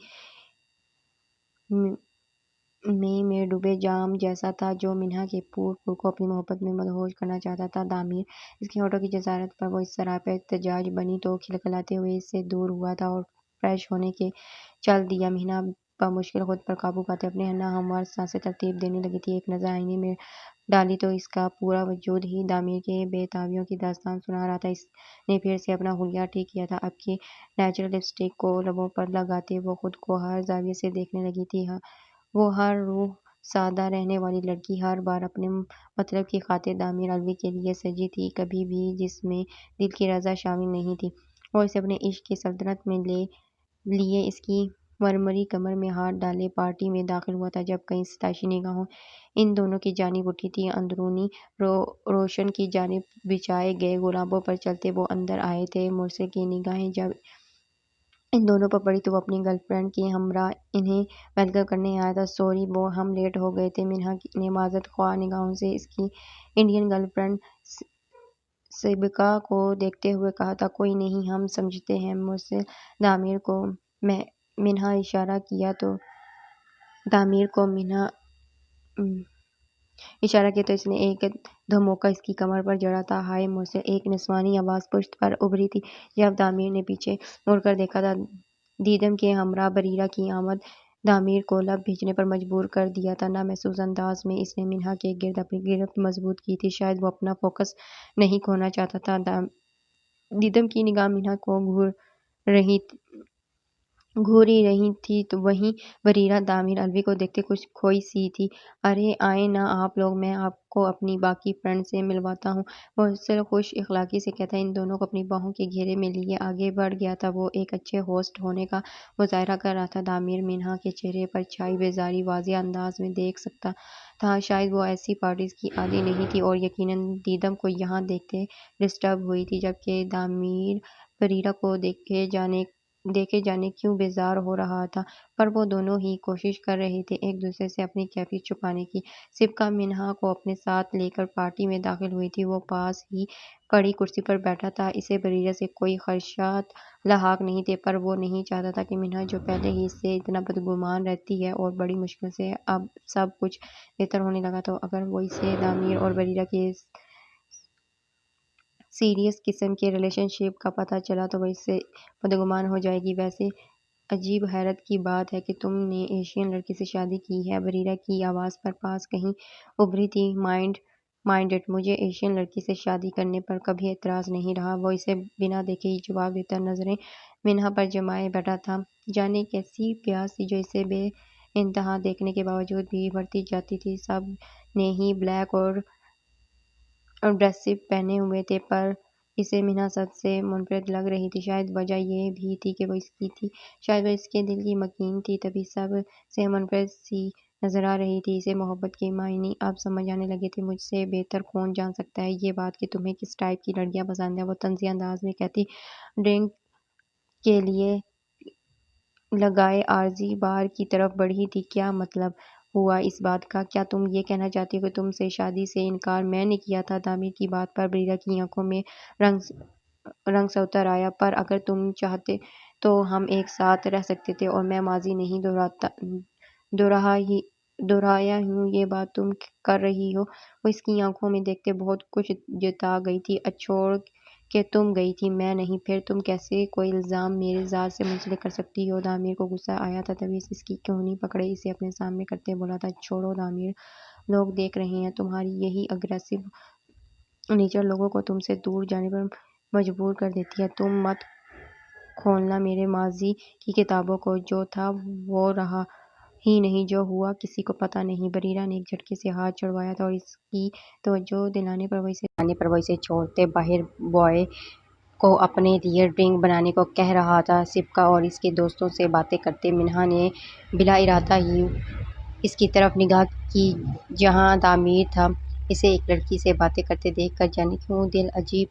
میں ڈوبے جام جیسا تھا جو منہا کے پور کو اپنی محبت میں مدہوش کرنا چاہتا تھا۔ تعمیر اس کے ہونٹوں کی جسارت پر وہ اس سراپا احتجاج بنی تو کھلکھلاتے ہوئے اس سے دور ہوا تھا اور فریش ہونے کے چل دیا۔ منہا بمشکل خود پر قابو پاتے اپنے ناہموار سانسیں ترتیب دینے لگی تھی۔ ایک نظر آئینے میں ڈالی تو اس کا پورا وجود ہی تعمیر کے بے تابیوں کی داستان سنا رہا تھا۔ اس نے پھر سے اپنا حلیہ ٹھیک کیا تھا۔ اب کی نیچرل لپسٹک کو لبوں پر لگاتے وہ خود کو ہر زاویے سے دیکھنے لگی تھی۔ وہ ہر روح سادہ رہنے والی لڑکی ہر بار اپنے مطلب کی خاطر تعمیر الوی کے لیے سجی تھی، کبھی بھی جس میں دل کی رضا شامل نہیں تھی۔ وہ اسے اپنے عشق کی سلطنت میں لیے اس کی مرمری کمر میں ہاتھ ڈالے پارٹی میں داخل ہوا تھا۔ جب کئی ستائشی نگاہیں ان دونوں کی جانب اٹھی تھیں، اندرونی روشن کی جانب بچھائے گئے گلابوں پر چلتے وہ اندر آئے تھے۔ مرسل کی نگاہیں جب ان دونوں پر پڑی تو وہ اپنی گرل فرینڈ کے ہمراہ انہیں ویلکم کرنے آیا تھا۔ سوری بو، ہم لیٹ ہو گئے تھے، منہا نے معذرت خواہ نگاہوں سے اس کی انڈین گرل فرینڈ سبکا کو دیکھتے ہوئے کہا تھا۔ کوئی نہیں، ہم سمجھتے ہیں۔ مرسل تعمیر کو منہا اشارہ کیا تو اس نے ایک دھموکہ اس کی کمر پر جڑا تھا۔ ہائے مرسل، ایک نسوانی آواز پشت پر ابھری تھی۔ جب تعمیر نے پیچھے مڑ کر دیکھا تو دیدم کے ہمراہ بریرہ کی آمد تعمیر کو لب بھیجنے پر مجبور کر دیا تھا۔ نامحسوس انداز میں اس نے منہا کے گرد اپنی گرفت مضبوط کی تھی، شاید وہ اپنا فوکس نہیں کھونا چاہتا تھا۔ دیدم کی نگاہ منہا کو گھوری رہی تھی، وہیں بریرہ تعمیر الوی کو دیکھتے کچھ کھوئی سی تھی۔ ارے آئیں نا آپ لوگ، میں آپ کو اپنی باقی فرینڈ سے ملواتا ہوں، مرسل خوش اخلاقی سے کہتا ان دونوں کو اپنی باہوں کے گھیرے میں لیے آگے بڑھ گیا تھا۔ وہ ایک اچھے ہوسٹ ہونے کا مظاہرہ کر رہا تھا۔ تعمیر منہا کے چہرے پر چھائی بیزاری واضح انداز میں دیکھ سکتا تھا۔ شاید وہ ایسی پارٹیز کی عادی نہیں تھی اور یقیناً دیدم کو یہاں دیکھتے ڈسٹرب ہوئی تھی، جبکہ تعمیر بریرہ کو دیکھے جانے کیوں بیزار ہو رہا تھا، پر وہ دونوں ہی کوشش کر رہے تھے ایک دوسرے سے اپنی کیفیت چھپانے کی۔ سبکا منہا کو اپنے ساتھ لے کر پارٹی میں داخل ہوئی تھی۔ وہ پاس ہی پڑی کرسی پر بیٹھا تھا۔ اسے بریرہ سے کوئی خدشات لاحق نہیں تھے، پر وہ نہیں چاہتا تھا کہ منہا جو پہلے ہی اس سے اتنا بدگمان رہتی ہے اور بڑی مشکل سے اب سب کچھ بہتر ہونے لگا تو اگر وہ اسے تعمیر اور بریرہ کے سیریس قسم کے ریلیشن شپ کا پتہ چلا تو وہ اس سے بدگمان ہو جائے گی۔ ویسے عجیب حیرت کی بات ہے کہ تم نے ایشین لڑکی سے شادی کی ہے، بریرہ کی آواز پر پاس کہیں ابھری تھی۔ مائنڈ اٹ، مجھے ایشین لڑکی سے شادی کرنے پر کبھی اعتراض نہیں رہا، وہ اسے بنا دیکھے ہی جواب دیتا نظریں منہا پر جمائے بیٹھا تھا۔ جانے کیسی پیاس تھی جو اسے بے انتہا دیکھنے کے باوجود بھی بڑھتی جاتی تھی۔ سب نے ہی بلیک اور ڈریسز پہنے ہوئے تھے، پر اسے منہا سب سے منفرد لگ رہی تھی۔ شاید وجہ یہ بھی تھی کہ وہ اس کی تھی، شاید وہ اس کے دل کی مکین تھی، تبھی سب سے منفرد سی نظر آ رہی تھی۔ اسے محبت کے معنی اب سمجھ آنے لگے تھے۔ مجھ سے بہتر کون جان سکتا ہے یہ بات کہ تمہیں کس ٹائپ کی لڑکیاں پسند ہیں، وہ طنزیہ انداز میں کہتی ڈرنک کے لیے لگائے عارضی بار کی طرف بڑھی تھی۔ کیا مطلب ہوا اس بات کا؟ کیا تم یہ کہنا چاہتی ہو کہ تم سے شادی سے انکار میں نے کیا تھا؟ تعمیر کی بات پر بریرہ کی آنکھوں میں رنگ سا اتر آیا۔ پر اگر تم چاہتے تو ہم ایک ساتھ رہ سکتے تھے، اور میں ماضی نہیں دہرایا ہوں یہ بات تم کر رہی ہو۔ وہ اس کی آنکھوں میں دیکھتے بہت کچھ جتا گئی تھی۔ چھوڑ کہ تم گئی تھی، میں نہیں، پھر تم کیسے کوئی الزام میرے ذات سے منسلک کر سکتی ہو؟ تعمیر کو غصہ آیا تھا، تبھی اس کی کہنی پکڑے اسے اپنے سامنے کرتے بولا تھا چھوڑو تعمیر، لوگ دیکھ رہے ہیں۔ تمہاری یہی اگریسو نیچر لوگوں کو تم سے دور جانے پر مجبور کر دیتی ہے۔ تم مت کھولنا میرے ماضی کی کتابوں کو، جو تھا وہ رہا ہی نہیں، جو ہوا کسی کو پتہ نہیں۔ بریرہ نے ایک جھٹکے سے ہاتھ چھڑوایا تھا اور اس کی توجہ دلانے پر وہ اسے چھوڑتے باہر بوائے کو اپنے لیے ڈرنک بنانے کو کہہ رہا تھا۔ سبکا اور اس کے دوستوں سے باتیں کرتے منہا نے بلا ارادہ ہی اس کی طرف نگاہ کی جہاں تعمیر تھا۔ اسے ایک لڑکی سے باتیں کرتے دیکھ کر جانے کیوں دل عجیب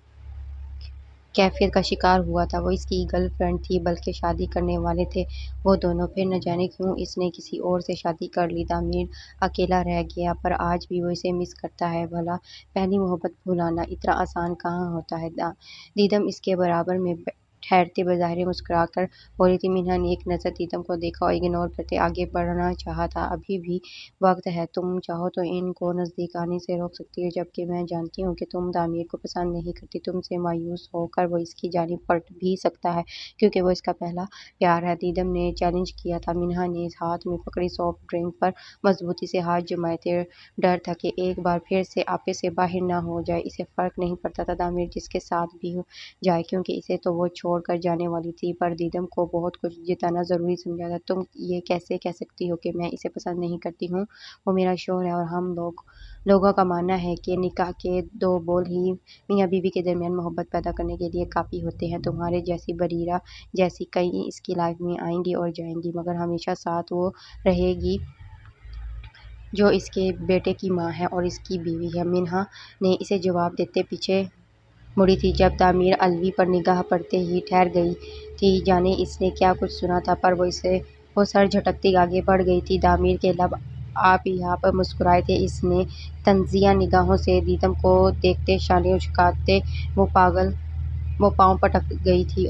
کیفیت کا شکار ہوا تھا۔ وہ اس کی گرل فرینڈ تھی بلکہ شادی کرنے والے تھے وہ دونوں، پھر نہ جانے کیوں اس نے کسی اور سے شادی کر لی۔ تعمیر اکیلا رہ گیا پر آج بھی وہ اسے مس کرتا ہے۔ بھلا پہلی محبت بھلانا اتنا آسان کہاں ہوتا ہے۔ دیدم اس کے برابر میں ٹھہرتے بظاہر مسکرا کر بولی تھی۔ مینہا نے ایک نظر دیدم کو دیکھا اور اگنور کرتے آگے بڑھنا چاہا تھا۔ ابھی بھی وقت ہے، تم چاہو تو ان کو نزدیک آنے سے روک سکتی ہو، جبکہ میں جانتی ہوں کہ تم تعمیر کو پسند نہیں کرتی۔ تم سے مایوس ہو کر وہ اس کی جانب پلٹ بھی سکتا ہے کیونکہ وہ اس کا پہلا پیار ہے، دیدم نے چیلنج کیا تھا۔ مینہا نے ہاتھ میں پکڑی سافٹ ڈرنک پر مضبوطی سے ہاتھ جمائے تھے۔ ڈر تھا کہ ایک بار پھر سے آپے سے باہر نہ ہو جائے۔ اسے فرق نہیں پڑتا تھا تعمیر جس کے ساتھ بھی جائے کیونکہ اسے تو وہ چھوڑ کر جانے والی تھی، پر دیدم کو بہت کچھ جتانا ضروری سمجھا تھا۔ تم یہ کیسے کہہ سکتی ہو کہ میں اسے پسند نہیں کرتی ہوں؟ وہ میرا شوہر ہے اور ہم لوگوں کا ماننا ہے کہ نکاح کے دو بول ہی میاں بیوی کے درمیان محبت پیدا کرنے کے لیے کافی ہوتے ہیں۔ تمہارے جیسی بریرہ جیسی کئی اس کی لائف میں آئیں گی اور جائیں گی، مگر ہمیشہ ساتھ وہ رہے گی جو اس کے بیٹے کی ماں ہے اور اس کی بیوی ہے۔ مینہا نے اسے جواب دیتے پیچھے مڑی تھی جب تعمیر الوی پر نگاہ پڑتے ہی ٹھہر گئی تھی، جانے اس نے کیا کچھ سنا تھا، پر وہ سر جھٹکتی آگے بڑھ گئی تھی۔ تعمیر کے لب آپ ہی آپ مسکرائے تھے۔ اس نے تنزیہ نگاہوں سے دیدم کو دیکھتے شانے اچکاتے وہ پاؤں پٹک گئی تھی۔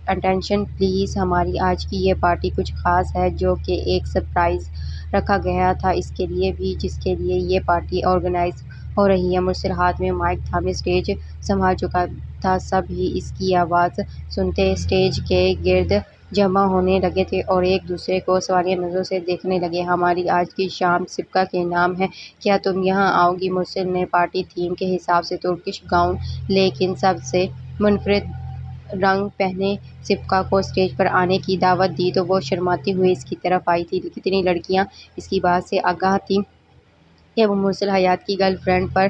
اٹینشن پلیز، ہماری آج کی یہ پارٹی کچھ خاص ہے جو کہ ایک سرپرائز رکھا گیا تھا اس کے لیے بھی جس کے لیے یہ پارٹی آرگنائز ہو رہی ہے۔ مرسل ہاتھ میں مائک تھامے اسٹیج سنبھال چکا تھا۔ سب ہی اس کی آواز سنتے اسٹیج کے گرد جمع ہونے لگے تھے اور ایک دوسرے کو سوالیہ نظروں سے دیکھنے لگے۔ ہماری آج کی شام سبکا کے نام ہے، کیا تم یہاں آؤ گی؟ مرسل نے پارٹی تھیم کے حساب سے ترکش گاؤن لیکن سب سے منفرد رنگ پہنے سبکا کو اسٹیج پر آنے کی دعوت دی تو وہ شرماتی ہوئی اس کی طرف آئی تھی۔ کتنی لڑکیاں اس کی بات سے آگاہ تھیں کہ وہ مرسل حیات کی گرل فرینڈ پر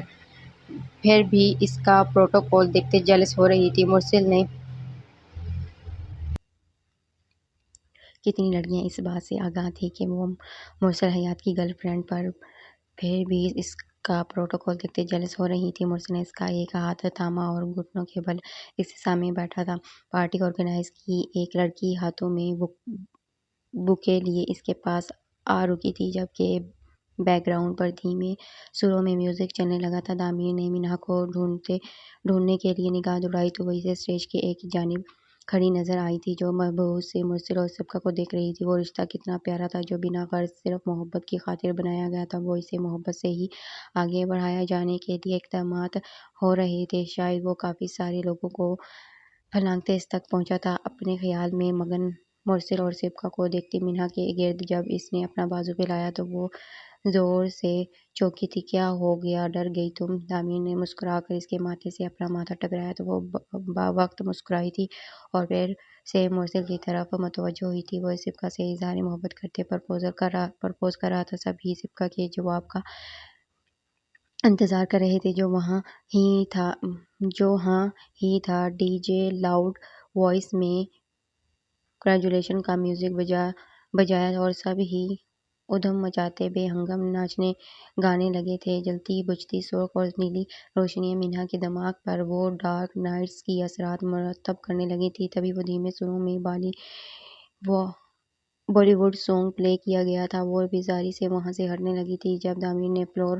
پھر بھی اس کا پروٹوکول دیکھتے جیلس ہو رہی تھی۔ کتنی لڑکیاں اس بات سے آگاہ تھیں کہ وہ مرسل حیات کی گرل فرینڈ پر پھر بھی اس کا پروٹوکول دیکھتے جیلس ہو رہی تھیں۔ مرسل نے اس کا ایک ہاتھ تھاما اور گھٹنوں کے بل اس کے سامنے بیٹھا تھا۔ پارٹی آرگنائز کی ایک لڑکی ہاتھوں میں بوکے لیے اس کے پاس آ رکی تھی، جبکہ بیک گراؤنڈ پر دھیمے سروں میں میوزک چلنے لگا تھا۔ تعمیر نے مینہا کو ڈھونڈنے کے لیے نگاہ دوڑائی تو وہ اسے اسٹیج کے ایک جانب کھڑی نظر آئی تھی جو مبہوت سے مرسل اور سبکا کو دیکھ رہی تھی۔ وہ رشتہ کتنا پیارا تھا جو بنا غرض صرف محبت کی خاطر بنایا گیا تھا، وہ اسے محبت سے ہی آگے بڑھایا جانے کے لیے اقدامات ہو رہے تھے۔ شاید وہ کافی سارے لوگوں کو پھلانگتے اس تک پہنچا تھا۔ اپنے خیال میں مگن مرسل اور سبکا کو دیکھتی مینہا کے گرد جب اس نے اپنا بازو پھیلایا تو وہ زور سے چونکی تھی۔ کیا ہو گیا، ڈر گئی تم؟ تعمیر نے مسکرا کر اس کے ماتھے سے اپنا ماتھا ٹکرایا تو وہ باوقت مسکرائی تھی اور پھر سے مرسل کی طرف متوجہ ہوئی تھی۔ وہ سبکا سے اظہار محبت کرتے پرپوز کر رہا تھا۔ سب ہی سبکا کے جواب کا انتظار کر رہے تھے جو ہاں ہی تھا۔ ڈی جے لاؤڈ وائس میں کنگریچولیشن کا میوزک بجایا اور سب ہی ادھم مچاتے بے ہنگم ناچنے گانے لگے تھے۔ جلتی بجھتی سرخ اور نیلی روشنیاں مینہا کے دماغ پر وہ ڈارک نائٹس کے اثرات مرتب کرنے لگی تھیں۔ تبھی وہ دھیمے سروں میں بالی ووڈ سانگ پلے کیا گیا تھا۔ وہ بیزاری سے وہاں سے ہٹنے لگی تھی جب تعمیر نے فلور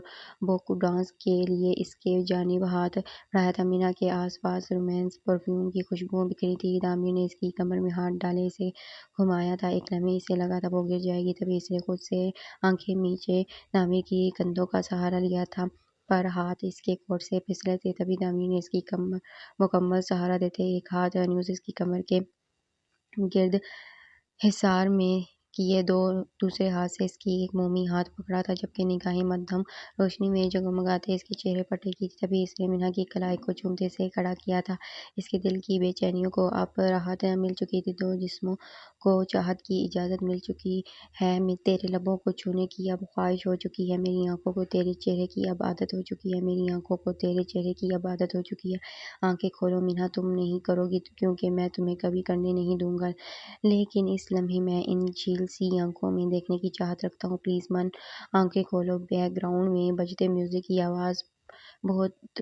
بوکو ڈانس کے لیے اس کے جانب ہاتھ بڑھایا تھا۔ مینہا کے آس پاس رومانس پرفیوم کی خوشبوئیں بکھری تھیں۔ تعمیر نے اس کی کمر میں ہاتھ ڈالے اسے گھمایا تھا۔ ایک لمحے اسے لگا تھا وہ گر جائے گی، تبھی اس نے خود سے آنکھیں میچے تعمیر کی کندھوں کا سہارا لیا تھا، پر ہاتھ اس کے کوٹ سے پھسلے تھے۔ تبھی تعمیر نے اس کی مکمل سہارا دیتے ایک ہاتھ نیوز اس کی کمر کے گرد حصار میں کیے دوسرے ہاتھ سے اس کی ایک مومی ہاتھ پکڑا تھا، جبکہ نگاہیں مدھم روشنی میں جگمگاتے اس کے چہرے پر ٹکی تھی۔ تبھی اس نے مینہا کی کلائی کو چومتے اسے کھڑا کیا تھا۔ اس کے دل کی بے چینیوں کو اب راحت مل چکی تھی، دو جسموں کو چاہت کی اجازت مل چکی ہے۔ تیرے لبوں کو چھونے کی اب خواہش ہو چکی ہے، میری آنکھوں کو تیرے چہرے کی اب عادت ہو چکی ہے، میری آنکھوں کو تیرے چہرے کی اب عادت ہو چکی ہے۔ آنکھیں کھولو مینہا، تم نہیں کرو گی کیونکہ میں تمہیں کبھی کرنے نہیں دوں گا، لیکن اس لمحے میں ان جھیل سی آنکھوں میں دیکھنے کی چاہت رکھتا ہوں، پلیز من، آنکھیں کھولو۔ بیک گراؤنڈ میں بجتے میوزک کی آواز بہت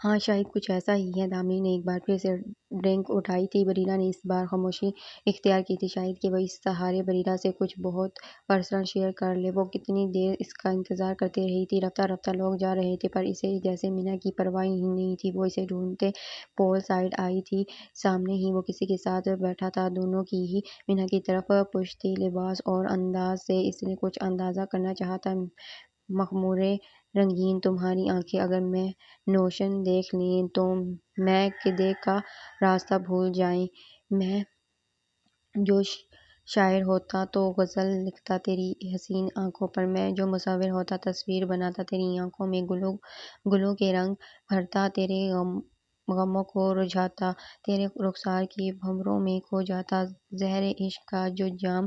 ہاں شاید کچھ ایسا ہی ہے۔ دامیر نے ایک بار پھر سے ڈرنک اٹھائی تھی۔ بریرہ نے اس بار خاموشی اختیار کی تھی۔ شاید کہ وہ اس سہارے بریرہ سے کچھ بہت پرسنل شیئر کر لے۔ وہ کتنی دیر اس کا انتظار کرتی رہی تھی۔ رفتہ رفتہ لوگ جا رہے تھے پر اسے جیسے مینا کی پرواہ ہی نہیں تھی۔ وہ اسے ڈھونڈتے پول سائڈ آئی تھی۔ سامنے ہی وہ کسی کے ساتھ بیٹھا تھا۔ دونوں کی ہی مینا کی طرف پشت تھی۔ لباس اور انداز سے اس نے کچھ اندازہ کرنا چاہا تھا۔ مخمورے رنگین تمہاری آنکھیں اگر میں نوشن دیکھ لیں تو میں قدے کا راستہ بھول جائیں۔ میں جو شاعر ہوتا تو غزل لکھتا تیری حسین آنکھوں پر۔ میں جو مصور ہوتا تصویر بناتا تیری آنکھوں میں۔ گلوں کے رنگ بھرتا تیرے غموں کو رجھاتا۔ تیرے رخسار کی بھنوروں میں کھو جاتا۔ زہر عشق کا جو جام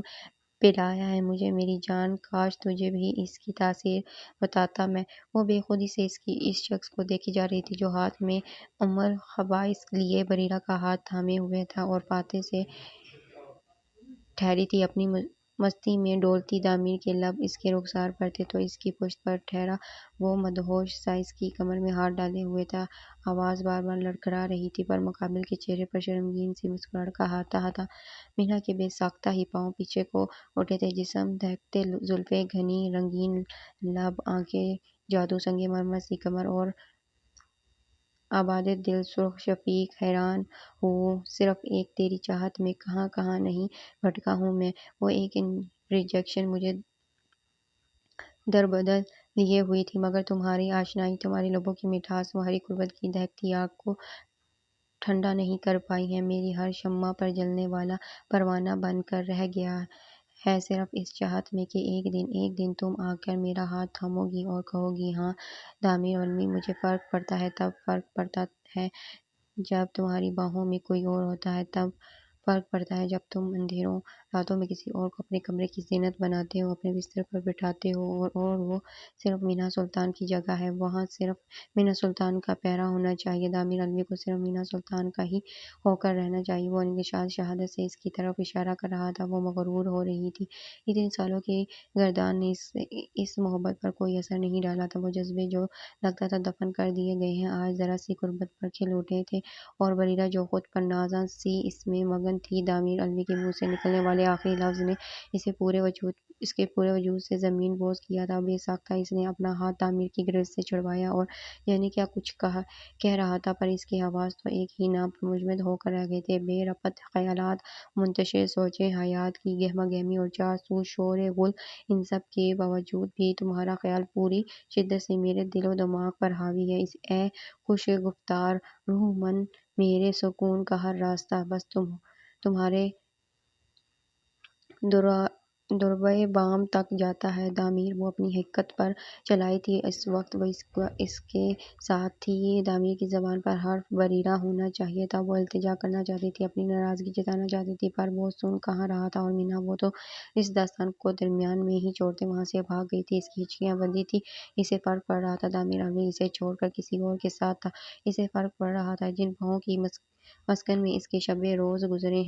پلایا ہے مجھے میری جان، کاش تجھے بھی اس کی تاثیر بتاتا میں۔ وہ بے خودی سے اس شخص کو دیکھی جا رہی تھی جو ہاتھ میں امر خبائث لیے بریرہ کا ہاتھ تھامے ہوئے تھا اور پاتے سے ٹھہری تھی۔ اپنی مستی میں ڈولتی دامیر کے لب اس کے رخسار پر تھے تو اس کی پشت پر ٹھہرا وہ مدہوش سا اس کی کمر میں ہاتھ ڈالے ہوئے تھا۔ آواز بار بار لڑکھڑا رہی تھی پر مقابل کے چہرے پر شرمگین سی مسکراہٹ کا ہاتھا تھا۔ مینا کے بے ساختہ ہی پاؤں پیچھے کو اٹھے تھے۔ جسم دہکتے زلفیں، گھنی رنگین لب، آنکھیں جادو، سنگ مرمر سی کمر اور آباد دل سرخ شفیق۔ حیران ہوں صرف ایک تیری چاہت میں کہاں کہاں نہیں بھٹکا ہوں میں۔ وہ ایک ریجیکشن مجھے در بدر لیے ہوئی تھی مگر تمہاری آشنائی، تمہارے لبوں کی مٹھاس، تمہاری قربت کی دہکتی آگ کو ٹھنڈا نہیں کر پائی ہے۔ میری ہر شمع پر جلنے والا پروانہ بن کر رہ گیا ہے صرف اس چاہت میں کہ ایک دن تم آ کر میرا ہاتھ تھامو گی اور کہو گی ہاں دامیر علوی۔ مجھے فرق پڑتا ہے تب فرق پڑتا ہے جب تمہاری باہوں میں کوئی اور ہوتا ہے، تب فرق پڑتا ہے جب تم اندھیروں راتوں میں کسی اور کو اپنے کمرے کی زینت بناتے ہو، اپنے بستر پر بٹھاتے ہو اور وہ صرف مینا سلطان کی جگہ ہے، وہاں صرف مینا سلطان کا پہرا ہونا چاہیے۔ دامیر علوی کو صرف مینا سلطان کا ہی ہو کر رہنا چاہیے۔ وہ انکشاف شہادت سے اس کی طرف اشارہ کر رہا تھا۔ وہ مغرور ہو رہی تھی۔ اتنے سالوں کے گردان نے اس محبت پر کوئی اثر نہیں ڈالا تھا۔ وہ جذبے جو لگتا تھا دفن کر دیے گئے ہیں آج ذرا سی قربت پر کھل اٹھے تھے اور بریرہ جو خود پر نازاں سی اس میں مگن تھی۔ دامیر علوی کے منہ سے نکلنے والے آخری لفظ نے اس کے پورے وجود سے زمین بوس کیا تھا۔ بے ساختہ اس نے اپنا ہاتھ دامیر کی گرفت سے چھڑوایا اور یعنی کیا کچھ کہہ رہا تھا پر اس کے حواس تو ایک ہی نام پر مجمد ہو کر رہ گئے تھے۔ بے ربط خیالات، منتشر سوچیں، حیات کی گہما گہمی اور چار سو شور غل، ان سب کے باوجود بھی تمہارا خیال پوری شدت سے میرے دل و دماغ پر حاوی ہے۔ اے خوش گفتار روح، من میرے سکون کا ہر راستہ بس تمہارے دربِ بام تک جاتا ہے۔ دامیر وہ اپنی حقیقت پر چلائی تھی۔ اس وقت وہ اس کے ساتھ تھی۔ دامیر کی زبان پر حرف بریرہ ہونا چاہیے تھا۔ وہ التجا کرنا چاہتی تھی، اپنی ناراضگی جتانا چاہتی تھی پر وہ سن کہاں رہا تھا۔ اور مینا وہ تو اس داستان کو درمیان میں ہی چھوڑتے وہاں سے بھاگ گئی تھی۔ اس کی ہچکیاں بندھی تھی۔ اسے فرق پڑ رہا تھا دامیر علوی اسے چھوڑ کر کسی اور کے ساتھ تھا۔ اسے فرق پڑ رہا تھا جن پاؤں کی مسکن میں اس کے شب روز گزرے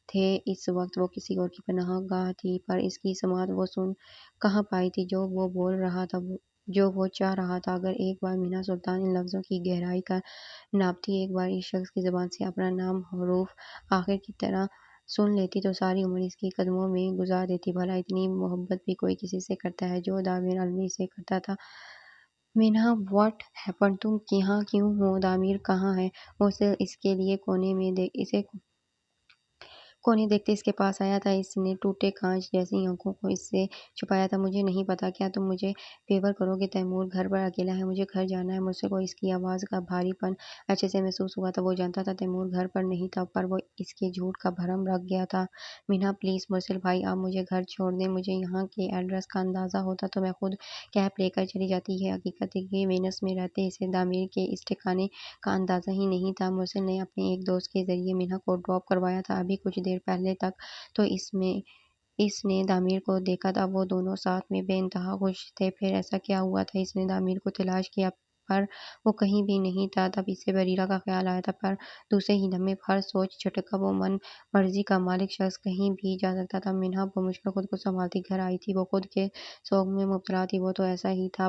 تھے اس وقت وہ کسی اور کی پناہ گاہ تھی پر اس کی سماعت وہ سن کہاں پائی تھی جو وہ بول رہا تھا، جو وہ چاہ رہا تھا۔ اگر ایک بار مینا سلطان ان لفظوں کی گہرائی کا ناپتی، ایک بار اس شخص کی زبان سے اپنا نام حروف آخر کی طرح سن لیتی تو ساری عمر اس کے قدموں میں گزار دیتی۔ بھلا اتنی محبت بھی کوئی کسی سے کرتا ہے جو دامیر علوی سے کرتا تھا؟ مینا واٹ ہیپنڈ؟ تم یہاں کیوں ہو؟ دامیر کہاں ہے؟ مرسل اس کے لیے کونے دیکھتے اس کے پاس آیا تھا۔ اس نے ٹوٹے کانچ جیسی آنکھوں کو اس سے چھپایا تھا۔ مجھے نہیں پتا، کیا تم مجھے فیور کرو گے؟ تیمور گھر پر اکیلا ہے، مجھے گھر جانا ہے۔ مرسل کو اس کی آواز کا بھاری پن اچھے سے محسوس ہوا تھا۔ وہ جانتا تھا تیمور گھر پر نہیں تھا پر وہ اس کے جھوٹ کا بھرم رکھ گیا تھا۔ مینا پلیز مرسل بھائی آپ مجھے گھر چھوڑ دیں۔ مجھے یہاں کے ایڈریس کا اندازہ ہوتا تو میں خود کیب لے کر چلی جاتی۔ یہ حقیقت ہے کہ وینس میں رہتے اسے دامیر کے اس ٹھکانے کا اندازہ ہی نہیں تھا۔ مرسل نے اپنے ایک دوست کے ذریعے مینا کو ڈراپ کروایا تھا ابھی کچھ دیر پہلے تک تو اس نے دامیر کو دیکھا تھا۔ وہ دونوں ساتھ میں بے انتہا خوش تھے۔ پھر ایسا کیا ہوا تھا؟ اس نے دامیر کو تلاش کیا پر وہ کہیں بھی نہیں تھا۔ تب اسے بریرہ کا خیال آیا تھا پر دوسرے ہی لمحے ہر سوچ جھٹکا۔ وہ من مرضی کا مالک شخص کہیں بھی جا سکتا تھا۔ مینا بمشکل خود کو سنبھالتی گھر آئی تھی۔ وہ خود کے سوگ میں مبتلا تھی۔ وہ تو ایسا ہی تھا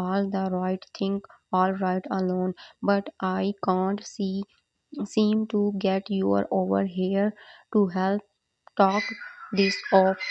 all the right thing all right alone, but I can't seem to get you over here to help talk this off,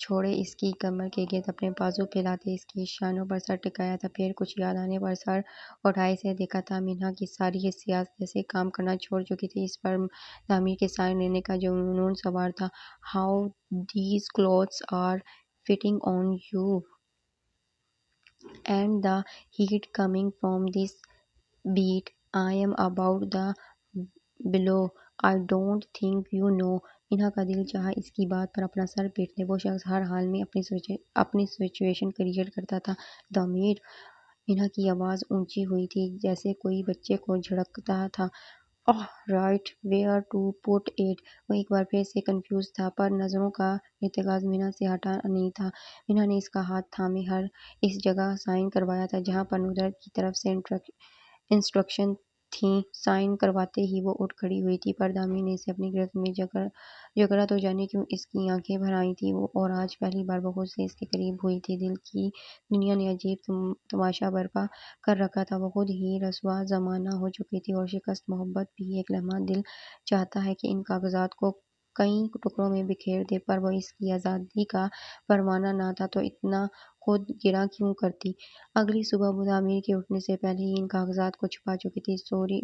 چھوڑے اس کی کمر کے گرد اپنے بازو پھیلاتے اس کی شانوں پر سر ٹکایا تھا، پھر کچھ یاد آنے پر سر اٹھائے سے دیکھا تھا۔ منہا کی ساری حسیات جیسے کام کرنا چھوڑ چکی تھی، اس پر تعمیر کے سائن لینے کا جنون سوار تھا۔ "How these clothes are fitting on you, and the heat coming from this beat. I am about the below. I don't think you know." منہا کا دل چاہا اس کی بات پر اپنا سر پیٹ دے۔ وہ شخص ہر حال میں اپنی سچویشن کریٹ کرتا تھا۔ "تعمیر!" منہا کی آواز اونچی ہوئی تھی جیسے کوئی بچے کو جھڑکتا تھا۔ "Oh right where to put it." وہ ایک بار پھر سے کنفیوز تھا، پر نظروں کا ارتکاز منہا سے ہٹا نہیں تھا۔ منہا نے اس کا ہاتھ تھامے اس جگہ سائن کروایا تھا جہاں پر ندرت کی طرف سے انسٹرکشن تھیں۔ سائن کرواتے ہی وہ اٹھ کھڑی ہوئی تھی، پر تعمیر نے اسے اپنی گرفت میں جکڑا تو جانے کیوں اس کی آنکھیں بھر آئی تھیں، اور آج پہلی بار وہ خود سے اس کے قریب ہوئی تھی۔ دل کی دنیا نے عجیب تماشا برپا کر رکھا تھا۔ وہ خود ہی رسوا زمانہ ہو چکی تھی، اور شکست محبت بھی ایک لمحہ دل چاہتا ہے کہ ان کاغذات کو کئی ٹکڑوں میں بکھیر دے، پر وہ اس کی آزادی کا پروانہ نہ تھا تو اتنا خود گرہ کیوں کرتی۔ اگلی صبح وہ تعمیر کے اٹھنے سے پہلے ہی ان کاغذات کو چھپا چکی تھی۔ "سوری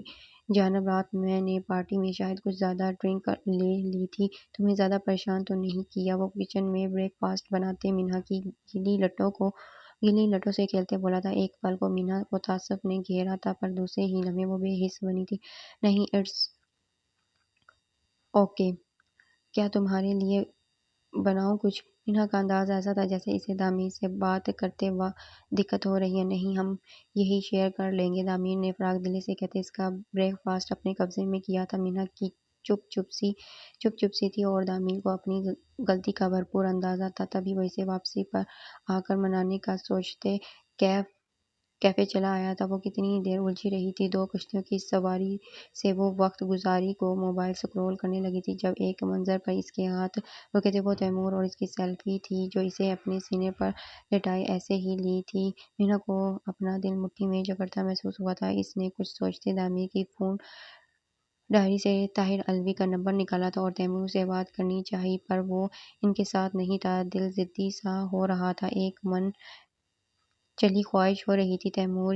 جناب، رات میں نے پارٹی میں شاید کچھ زیادہ ڈرنک لے لی تھی۔ تمہیں زیادہ پریشان تو نہیں کیا؟" وہ کچن میں بریک فاسٹ بناتے منہا کی گیلی لٹوں سے کھیلتے بولا تھا۔ ایک پل کو منہا کو تعصب نے گھیرا تھا، پر دوسرے ہی لمحے وہ بے حس بنی تھی۔ "نہیں، اٹس اوکے۔ کیا تمہارے لیے بناؤں کچھ؟" منہا کا انداز ایسا تھا جیسے اسے تعمیر سے بات کرتے وقت دقت ہو رہی ہے۔ "نہیں، ہم یہی شیئر کر لیں گے." تعمیر نے فراخ دلی سے کہتے اس کا بریک فاسٹ اپنے قبضے میں کیا تھا۔ منہا کی چپ سی تھی، اور تعمیر کو اپنی غلطی کا بھرپور اندازہ تھا، تبھی وہ اسے واپسی پر آ کر منانے کا سوچتے کیفے چلا آیا تھا۔ وہ کتنی دیر الجھی رہی تھی۔ 2 کشتیوں کی سواری سے وہ وقت گزاری کو موبائل سکرول کرنے لگی تھی جب ایک منظر پر اس کے ہاتھ رکے تھے۔ وہ تیمور اور اس کی سیلفی تھی جو اسے اپنے سینے پر لٹائے ایسے ہی لی تھی۔ منہا کو اپنا دل مٹھی میں جکڑتا محسوس ہوا تھا۔ اس نے کچھ سوچتے تعمیر کی فون ڈائری سے طاہر الوی کا نمبر نکالا تھا اور تیمور سے بات کرنی چاہی، پر وہ ان کے ساتھ نہیں تھا۔ دل ضدی سا ہو رہا تھا، ایک من چلی خواہش ہو رہی تھی تیمور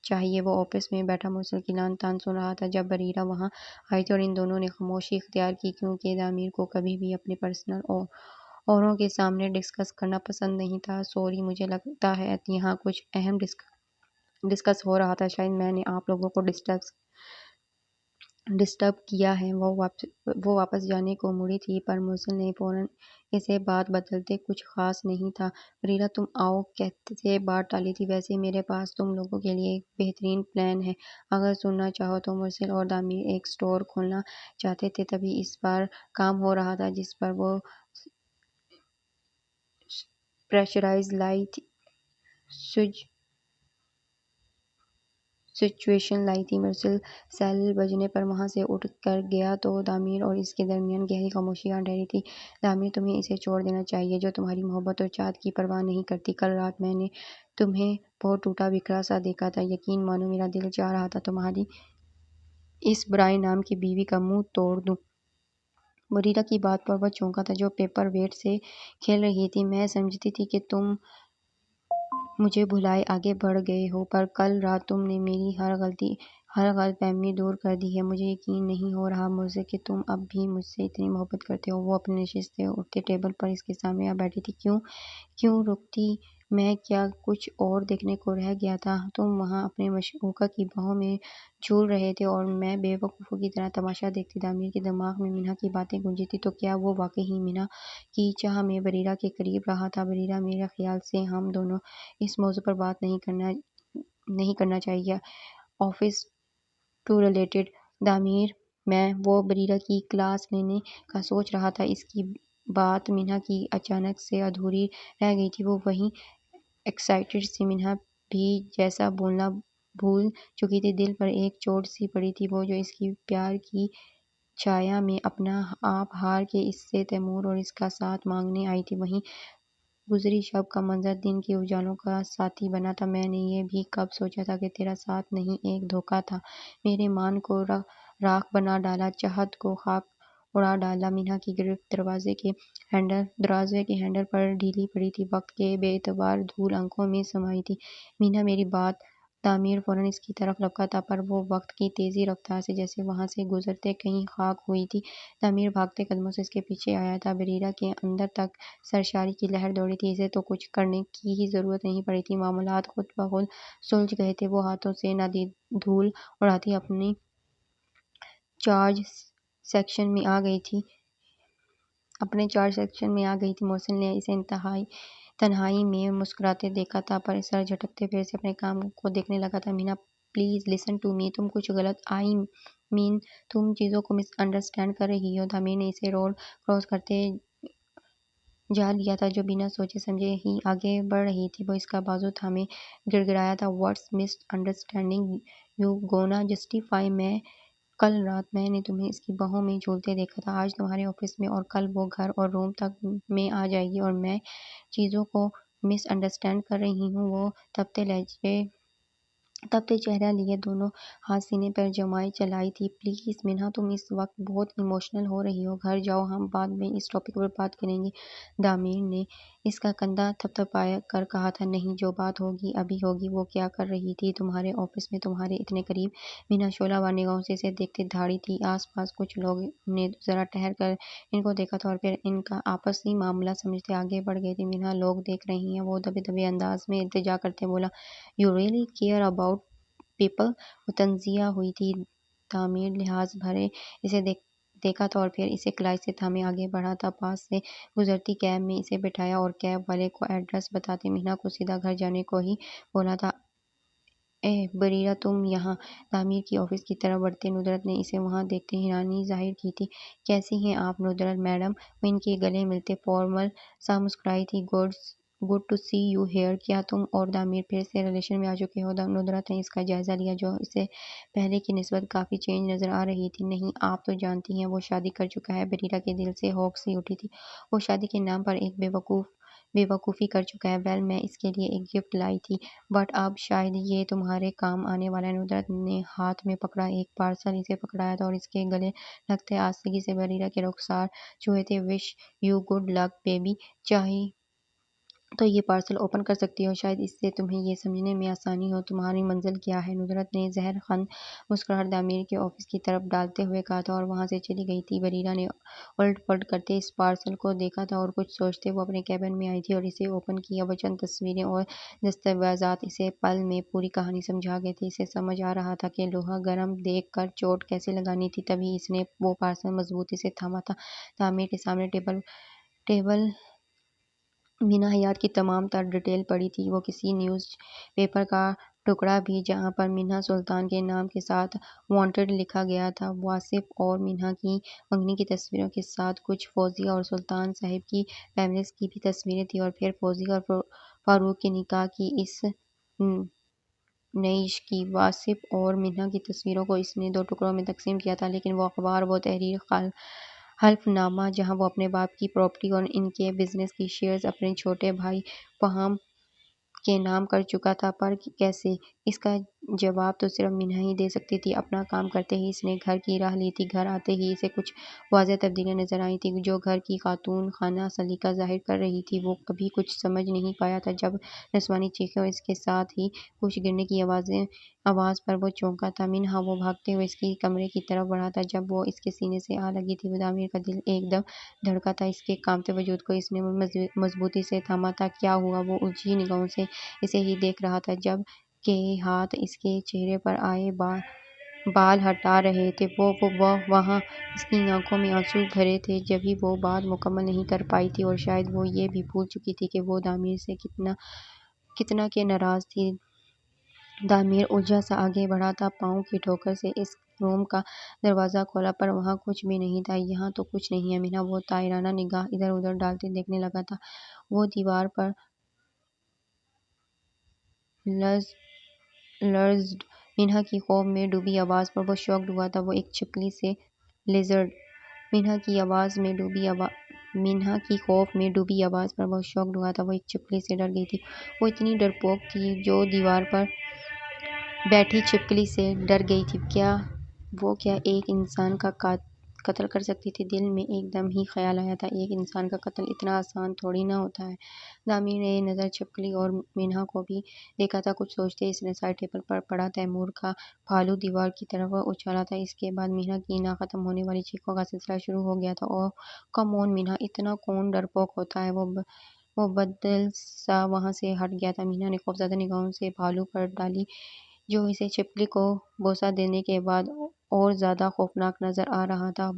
چاہیے۔ وہ آفس میں بیٹھا مرسل کی لعن طعن سن رہا تھا جب بریرہ وہاں آئی تھی، اور ان دونوں نے خاموشی اختیار کی، کیونکہ تعمیر کو کبھی بھی اپنے پرسنل اوروں کے سامنے ڈسکس کرنا پسند نہیں تھا۔ "سوری، مجھے لگتا ہے یہاں کچھ اہم ڈسکس ہو رہا تھا۔ شاید میں نے آپ لوگوں کو ڈسٹرب کیا ہے." وہ واپس جانے کو مڑی تھی، پر مرسل نے فوراً اسے بات بدلتے "کچھ خاص نہیں تھا بریرہ، تم آؤ" کہتے بات ٹالی تھی۔ "ویسے میرے پاس تم لوگوں کے لیے ایک بہترین پلان ہے، اگر سننا چاہو تو۔" مرسل اور تعمیر ایک اسٹور کھولنا چاہتے تھے، تبھی اس پر کام ہو رہا تھا جس پر وہ سچویشن لائی تھی۔ مرسل سیل بجنے پر وہاں سے اٹھ کر گیا تو تعمیر اور اس کے درمیان گہری خاموشی آ ٹھہری تھی۔ "تعمیر، تمہیں اسے چھوڑ دینا چاہیے جو تمہاری محبت اور چاہت کی پرواہ نہیں کرتی۔ کل رات میں نے تمہیں بہت ٹوٹا بکھرا سا دیکھا تھا۔ یقین مانو میرا دل چاہ رہا تھا تمہاری اس برائن نام کی بیوی کا منہ توڑ دوں۔" بریرہ کی بات پر وہ چونکا تھا جو پیپر ویٹ سے کھیل رہی تھی۔ "میں سمجھتی تھی کہ تم مجھے بھلائے آگے بڑھ گئے ہو، پر کل رات تم نے میری ہر غلط فہمی دور کر دی ہے۔ مجھے یقین نہیں ہو رہا مرسل کہ تم اب بھی مجھ سے اتنی محبت کرتے ہو۔" وہ اپنے نشست سے اٹھتے ٹیبل پر اس کے سامنے آ بیٹھی تھی۔ کیوں رکتی میں کیا کچھ اور دیکھنے کو رہ گیا تھا؟ تم وہاں اپنے مشوقہ کی باہوں میں جھول رہے تھے اور میں بے وقوفوں کی طرح تماشا دیکھتی۔ تعمیر کے دماغ میں منہا کی باتیں گونجی تھیں، تو کیا وہ واقعی منہا کی چاہ میں بریرہ کے قریب رہا تھا؟ "بریرہ، میرے خیال سے ہم دونوں اس موضوع پر بات نہیں کرنا چاہیے۔ Office to related." "تعمیر، وہ بریرہ کی کلاس لینے کا سوچ رہا تھا۔" اس کی بات منہا کی اچانک سے ادھوری رہ گئی تھی۔ وہ وہیں ایکسائٹڈ سی، منہا بھی جیسا بولنا بھول چکی تھی۔ دل پر ایک چوٹ سی پڑی تھی، وہ جو اس کی پیار کی چھایا میں اپنا آپ ہار کے اس سے تیمور اور اس کا ساتھ مانگنے آئی تھی، وہیں گزری شب کا منظر دن کے اجالوں کا ساتھی بنا تھا۔ "میں نے یہ بھی کب سوچا تھا کہ تیرا ساتھ نہیں ایک دھوکہ تھا۔ میرے مان کو راکھ بنا ڈالا، چاہت کو خاک اڑا ڈالا۔ مینہا کی گرفت دروازے کے ہینڈل پر ڈھیلی پڑی تھی۔ وقت کے بے اعتبار دھول آنکھوں میں سمائی تھی۔ مینہا میری بات۔ تعمیر فوراً اس کی طرف لپکا تھا، پر وہ وقت کی تیزی رفتار سے جیسے وہاں سے گزرتے کہیں خاک ہوئی تھی۔ تعمیر بھاگتے قدموں سے اس کے پیچھے آیا تھا۔ بریرہ کے اندر تک سرشاری کی لہر دوڑی تھی۔ اسے تو کچھ کرنے کی ہی ضرورت نہیں پڑی تھی، معاملات خود بخود سلجھ گئے تھے۔ وہ ہاتھوں سے نادید دھول اڑاتی اپنے چارج سیکشن میں آ گئی تھی۔ محسن نے اسے تنہائی میں مسکراتے دیکھا تھا، پر سر جھٹکتے پھر سے اپنے کام کو دیکھنے لگا تھا۔ مینہا پلیز لسن ٹو می، تم کچھ غلط تم چیزوں کو مس انڈرسٹینڈ کر رہی ہو۔ تعمیر نے اسے روڈ کراس کرتے جا لیا تھا، جو بنا سوچے سمجھے ہی آگے بڑھ رہی تھی۔ وہ اس کا بازو تھامے گڑگڑایا تھا، what's miss understanding you gonna justify کل رات میں نے تمہیں اس کی باہوں میں جھولتے دیکھا تھا، آج تمہارے آفس میں، اور کل وہ گھر اور روم تک میں آ جائے گی اور میں چیزوں کو مس انڈرسٹینڈ کر رہی ہوں۔ وہ تپتے چہرہ لیے دونوں ہاتھ سینے پر جمائے چلائی تھی۔ پلیز مینہا، تم اس وقت بہت ایموشنل ہو رہی ہو، گھر جاؤ، ہم بعد میں اس ٹاپک پر بات کریں گے۔ تعمیر نے اس کا کندھا تھپتھپا کر کہا تھا، نہیں، جو بات ہوگی ابھی ہوگی۔ وہ کیا کر رہی تھی تمہارے آفس میں، تمہارے اتنے قریب؟ مینہا شعلہ وار نگاہوں سے اسے دیکھتے دھاڑی تھی۔ آس پاس کچھ لوگوں نے ذرا ٹہر کر ان کو دیکھا تھا اور پھر ان کا آپسی معاملہ سمجھتے آگے بڑھ گئے تھے۔ مینہا، لوگ دیکھ رہے ہیں، وہ دبے دبے انداز میں التجا کرتے بولا۔ You really care about people? وہ تنزیہ ہوئی تھی۔ تعمیر لحاظ بھرے اسے دیکھا تھا اور پھر اسے کلائی سے تھامے آگے بڑھا تھا۔ پاس سے گزرتی کیب میں اسے بٹھایا اور کیب والے کو ایڈریس بتاتے مینہا کو سیدھا گھر جانے کو ہی بولا تھا۔ بریرہ، تم یہاں؟ تعمیر کے آفس کی طرف بڑھتے ندرت نے اسے وہاں دیکھتے حیرانی ظاہر کی تھی۔ کیسی ہیں آپ ندرت میڈم؟ وہ ان کے گلے ملتے فارمل سا مسکرائی تھی۔ Good to see you here. کیا تم اور تعمیر پھر سے ریلیشن میں آ چکے ہو؟ ندرت نے اس کا جائزہ لیا، جو اسے پہلے کی نسبت کافی چینج نظر آ رہی تھی۔ نہیں، آپ تو جانتی ہیں، وہ شادی کر چکا ہے۔ بریرہ کے دل سے ہوک سی اٹھی تھی۔ وہ شادی کے نام پر ایک بے وقوفی کر چکا ہے۔ ویل، میں اس کے لیے ایک گفٹ لائی تھی، بٹ اب شاید یہ تمہارے کام آنے والا ہے۔ ندرت نے ہاتھ میں پکڑا ایک پارسل اسے پکڑایا تھا اور اس کے گلے لگتے آہستگی سے بریرہ کے رخسار چھوئے تھے۔ Wish you good luck baby, چاہے تو یہ پارسل اوپن کر سکتی ہو، شاید اس سے تمہیں یہ سمجھنے میں آسانی ہو تمہاری منزل کیا ہے۔ ندرت نے زہر خند مسکراہٹ تعمیر کے آفس کی طرف ڈالتے ہوئے کہا تھا اور وہاں سے چلی گئی تھی۔ بریرہ نے الٹ پلٹ کرتے اس پارسل کو دیکھا تھا اور کچھ سوچتے وہ اپنے کیبن میں آئی تھی اور اسے اوپن کیا۔ وہ چند تصویریں اور دستاویزات اسے پل میں پوری کہانی سمجھا گئے تھے۔ اسے سمجھ آ رہا تھا کہ لوہا گرم دیکھ کر چوٹ کیسے لگانی تھی۔ تبھی اس نے وہ پارسل مضبوطی سے تھاما تھا۔ تعمیر کے سامنے ٹیبل مینہا حیات کی تمام تر ڈیٹیل پڑی تھی، وہ کسی نیوز پیپر کا ٹکڑا بھی، جہاں پر مینہا سلطان کے نام کے ساتھ وانٹڈ لکھا گیا تھا۔ واصف اور مینہا کی منگنی کی تصویروں کے ساتھ کچھ فوزیہ اور سلطان صاحب کی فیملیز کی بھی تصویریں تھیں، اور پھر فوزیہ اور فاروق کے نکاح کی اس نمائش کی۔ واصف اور مینہا کی تصویروں کو اس نے دو ٹکڑوں میں تقسیم کیا تھا، لیکن وہ اخبار، وہ تحریر، حلف نامہ جہاں وہ اپنے باپ کی پراپرٹی اور ان کے بزنس کی شیئرز اپنے چھوٹے بھائی فہم کے نام کر چکا تھا۔ پر کیسے؟ اس کا جواب تو صرف مینہا ہی دے سکتی تھی۔ اپنا کام کرتے ہی اس نے گھر کی راہ لی تھی۔ گھر آتے ہی اسے کچھ واضح تبدیلیاں نظر آئی تھیں جو گھر کی خاتون خانہ سلیقہ ظاہر کر رہی تھی۔ وہ کبھی کچھ سمجھ نہیں پایا تھا۔ جب نسوانی چیخیں اور اس کے ساتھ ہی کچھ گرنے کی آواز پر وہ چونکا تھا۔ مینہا، وہ بھاگتے ہوئے اس کے کمرے کی طرف بڑھا تھا۔ جب وہ اس کے سینے سے آ لگی تھی، تعمیر کا دل ایک دم دھڑکا تھا۔ اس کے کانپتے وجود کو اس نے مضبوطی سے تھاما تھا۔ کیا ہوا؟ وہ الجھی نگاہوں سے اسے ہی دیکھ رہا تھا، جب کہ ہاتھ اس کے چہرے پر آئے بال ہٹا رہے تھے۔ وہ وہاں اس کی آنکھوں میں آنسو بھرے تھے۔ جبھی وہ بات مکمل نہیں کر پائی تھی اور شاید وہ یہ بھی بھول چکی تھی کہ وہ تعمیر سے کتنا کہ ناراض تھی۔ تعمیر الجھا سا آگے بڑھا تھا، پاؤں کی ٹھوکر سے اس روم کا دروازہ کھولا، پر وہاں کچھ بھی نہیں تھا۔ یہاں تو کچھ نہیں ہے مینہا، وہ طائرانہ نگاہ ادھر ادھر ڈالتے دیکھنے لگا تھا۔ وہ دیوار پر لرزڈ مینہا کی خوف میں ڈوبی آواز پر وہ شاکڈ ہوا تھا۔ وہ ایک چھپکلی سے لیزرڈ مینہا کی خوف میں ڈوبی آواز پر وہ شاکڈ ہوا تھا۔ وہ ایک چھپکلی سے ڈر گئی تھی۔ وہ اتنی ڈرپوک تھی، جو دیوار پر بیٹھی چھپکلی سے ڈر گئی تھی۔ وہ کیا ایک انسان کا قتل کر سکتی تھی۔ دل میں ایک دم ہی خیال آیا تھا، ایک انسان کا قتل اتنا آسان تھوڑی نہ ہوتا ہے۔ دامیر نے نظر چھپکلی اور مینہا کو بھی دیکھا تھا۔ کچھ سوچتے اس نے سائڈ ٹیبل پر پڑا تیمور کا بھالو دیوار کی طرف اچھالا تھا۔ اس کے بعد مینہا کی نہ ختم ہونے والی چیخوں کا سلسلہ شروع ہو گیا تھا۔ اوہ کم آن مینہا، اتنا کون ڈرپوک ہوتا ہے؟ وہ بدل سا وہاں سے ہٹ گیا تھا۔ مینہا نے خوفزدہ نگاہوں سے بھالو پر ڈالی جو اسے چھپکلی کو بوسہ دینے کے بعد اور زیادہ خوفناک نظر آ رہا تھا۔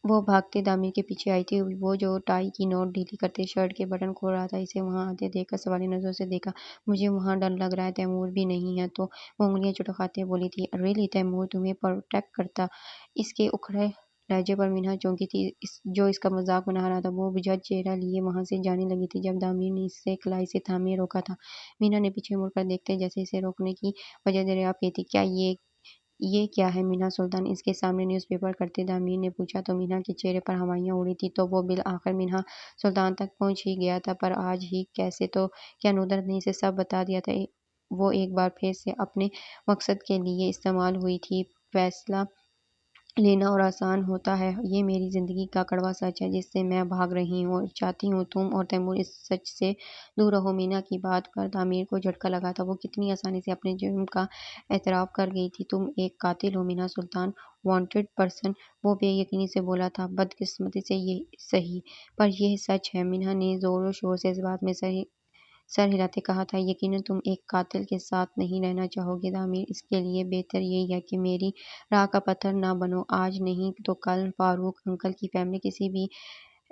وہ بھاگتے دامیر کے پیچھے آئی تھی، وہ جو ٹائی کی نوٹ ڈھیلی کرتے شرٹ کے بٹن کھول رہا تھا۔ اسے وہاں آتے دیکھ کر سوالیہ نظروں سے دیکھا۔ مجھے وہاں ڈر لگ رہا ہے، تیمور بھی نہیں ہے تو؟ وہ انگلیاں چٹکاتے بولی تھی۔ ریئلی تیمور تمہیں پروٹیکٹ کرتا؟ اس کے اکھڑے لہجے پر مینہا چونکی تھی، جو اس کا مذاق بنا رہا تھا۔ وہ بجھا چہرہ لیے وہاں سے جانے لگی تھی جب دامیر نے اسے کلائی سے تھامے روکا تھا۔ مینہا نے پیچھے مڑ کر دیکھتے جیسے اسے روکنے کی وجہ دریافت کی تھی۔ کیا یہ کیا ہے مینہا سلطان؟ اس کے سامنے نیوز پیپر کرتے دامیر نے پوچھا تو مینہا کے چہرے پر ہوائیاں اڑی تھیں۔ تو وہ بالآخر مینہا سلطان تک پہنچ ہی گیا تھا، پر آج ہی کیسے؟ تو کیا ندرت نے اسے سب بتا دیا تھا؟ وہ ایک بار پھر سے اپنے مقصد کے لیے استعمال ہوئی تھی۔ فیصلہ لینا اور آسان ہوتا ہے، یہ میری زندگی کا کڑوا سچ ہے جس سے میں بھاگ رہی ہوں اور چاہتی ہوں تم اور تیمور اس سچ سے دور رہو۔ مینہا کی بات پر دامیر کو جھٹکا لگا تھا۔ وہ کتنی آسانی سے اپنے جرم کا اعتراف کر گئی تھی۔ تم ایک قاتل ہو مینہا سلطان، وانٹڈ پرسن، وہ بے یقینی سے بولا تھا۔ بدقسمتی سے سہی، پر یہ سچ ہے۔ مینہا نے زور و شور سے اس بات میں سر ہلاتے کہا تھا۔ یقیناً تم ایک قاتل کے ساتھ نہیں رہنا چاہو گے دامیر، اس کے لیے بہتر یہی ہے کہ میری راہ کا پتھر نہ بنو۔ آج نہیں تو کل فاروق انکل کی فیملی کسی بھی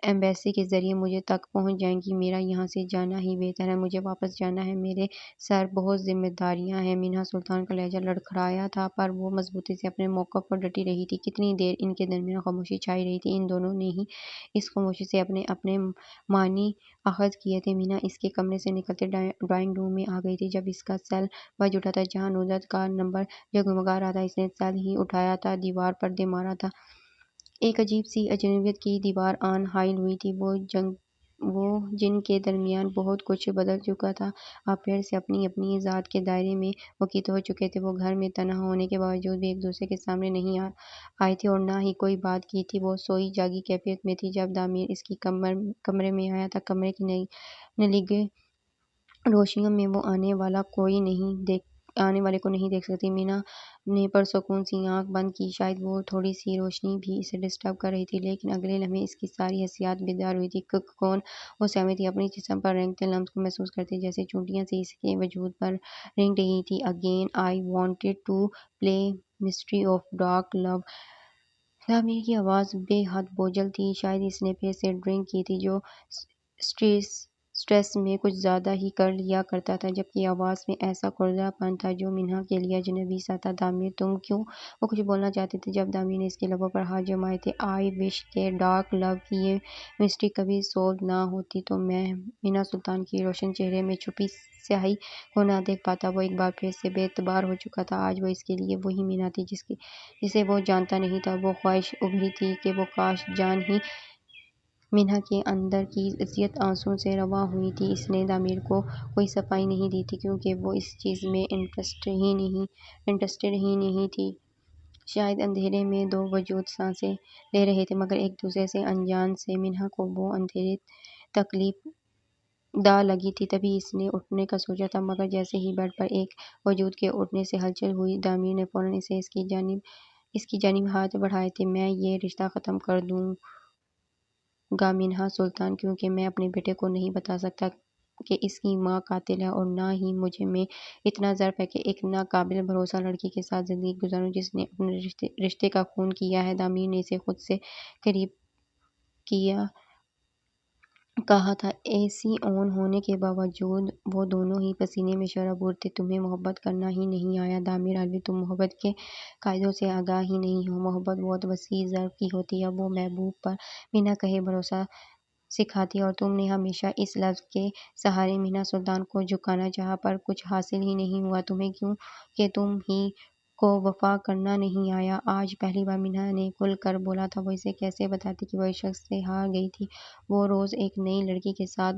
ایمبیسی کے ذریعے مجھے تک پہنچ جائے گی۔ میرا یہاں سے جانا ہی بہتر ہے، مجھے واپس جانا ہے، میرے سر بہت ذمہ داریاں ہیں۔ مینہا سلطان کا لہجہ لڑکھڑایا تھا، پر وہ مضبوطی سے اپنے موقف پر ڈٹی رہی تھی۔ کتنی دیر ان کے درمیان خاموشی چھائی رہی تھی۔ ان دونوں نے ہی اس خاموشی سے اپنے اپنے معنی اخذ کیے تھے۔ مینہا اس کے کمرے سے نکلتے ڈرائنگ روم میں آ گئی تھی جب اس کا سیل بج اٹھا تھا، جہاں ندرت کا نمبر جگمگا رہا تھا۔ اس نے سیل ہی اٹھایا تھا، دیوار پر دے مارا تھا۔ ایک عجیب سی اجنبیت کی دیوار آن حائل ہوئی تھی۔ وہ جن کے درمیان بہت کچھ بدل چکا تھا، اب پھر سے اپنی اپنی ذات کے دائرے میں وقوف ہو چکے تھے۔ وہ گھر میں تنہا ہونے کے باوجود بھی ایک دوسرے کے سامنے نہیں آئے تھے اور نہ ہی کوئی بات کی تھی۔ وہ سوئی جاگی کیفیت میں تھی جب دامیر اس کی کمرے میں آیا تھا۔ کمرے کی نلگے روشنیوں میں وہ آنے والے کو نہیں دیکھ سکتی۔ مینہا نے پرسکون سی آنکھ بند کی، شاید وہ تھوڑی سی روشنی بھی اسے ڈسٹرب کر رہی تھی، لیکن اگلے لمحے اس کی ساری حسیات بیدار ہوئی تھی۔ کون؟ وہ سہمی تھی، اپنی جسم پر رینگتے لمس کو محسوس کرتے جیسے چونٹیاں سی اس کے وجود پر رینگ رہی تھیں۔ Again I wanted to play mystery of dark love. Damir کی آواز بے حد بوجھل تھی، شاید اس نے پھر سے ڈرنک کی تھی، جو سٹریس میں کچھ زیادہ ہی کر لیا کرتا تھا، جبکہ آواز میں ایسا کھردرا پن تھا جو مینہا کے لیے اجنبی سا تھا۔ دامیر تم کیوں؟ وہ کچھ بولنا چاہتے تھے جب دامیر نے اس کے لبوں پر ہاتھ جمائے تھے۔ آئی وش کہ ڈارک لو کی یہ مسٹری کبھی سولو نہ ہوتی تو میں مینہا سلطان کے روشن چہرے میں چھپی سیاہی کو نہ دیکھ پاتا۔ وہ ایک بار پھر سے بے اعتبار ہو چکا تھا۔ آج وہ اس کے لیے وہی مینہا تھی جسے وہ جانتا نہیں تھا۔ وہ خواہش ابھری تھی کہ وہ کاش جان ہی مینہا کے اندر کی اذیت آنسوؤں سے رواں ہوئی تھی۔ اس نے دامیر کو کوئی صفائی نہیں دی تھی کیونکہ وہ اس چیز میں انٹرسٹڈ ہی نہیں تھی۔ شاید اندھیرے میں دو وجود سانسیں لے رہے تھے مگر ایک دوسرے سے انجان سے۔ مینہا کو وہ اندھیری تکلیف دہ لگی تھی، تبھی اس نے اٹھنے کا سوچا تھا، مگر جیسے ہی بیڈ پر ایک وجود کے اٹھنے سے ہلچل ہوئی، دامیر نے فوراً اس کی جانب ہاتھ بڑھائے تھے۔ میں یہ رشتہ ختم کر دوں گا مینہا سلطان، کیونکہ میں اپنے بیٹے کو نہیں بتا سکتا کہ اس کی ماں قاتل ہے، اور نہ ہی مجھ میں اتنا ضعف ہے کہ ایک ناقابل بھروسہ لڑکی کے ساتھ زندگی گزاروں جس نے اپنے رشتے کا خون کیا ہے۔ دامیر نے اسے خود سے قریب کیا کہا تھا۔ اے سی آن ہونے کے باوجود وہ دونوں ہی پسینے میں شرابور تھے۔ تمہیں محبت کرنا ہی نہیں آیا دامیر الوی، تم محبت کے قاعدوں سے آگاہ ہی نہیں ہو۔ محبت بہت وسیع ظرف کی ہوتی ہے، وہ محبوب پر بنا کہے بھروسہ سکھاتی ہے، اور تم نے ہمیشہ اس لفظ کے سہارے مینہا سلطان کو جھکانا چاہا، پر کچھ حاصل ہی نہیں ہوا تمہیں، کیوں کہ تم ہی کو وفا کرنا نہیں آیا۔ آج پہلی بار مینہا نے کھل کر بولا تھا۔ وہ اسے کیسے بتاتی کہ وہ اس شخص سے ہار گئی تھی۔ وہ روز ایک نئی لڑکی کے ساتھ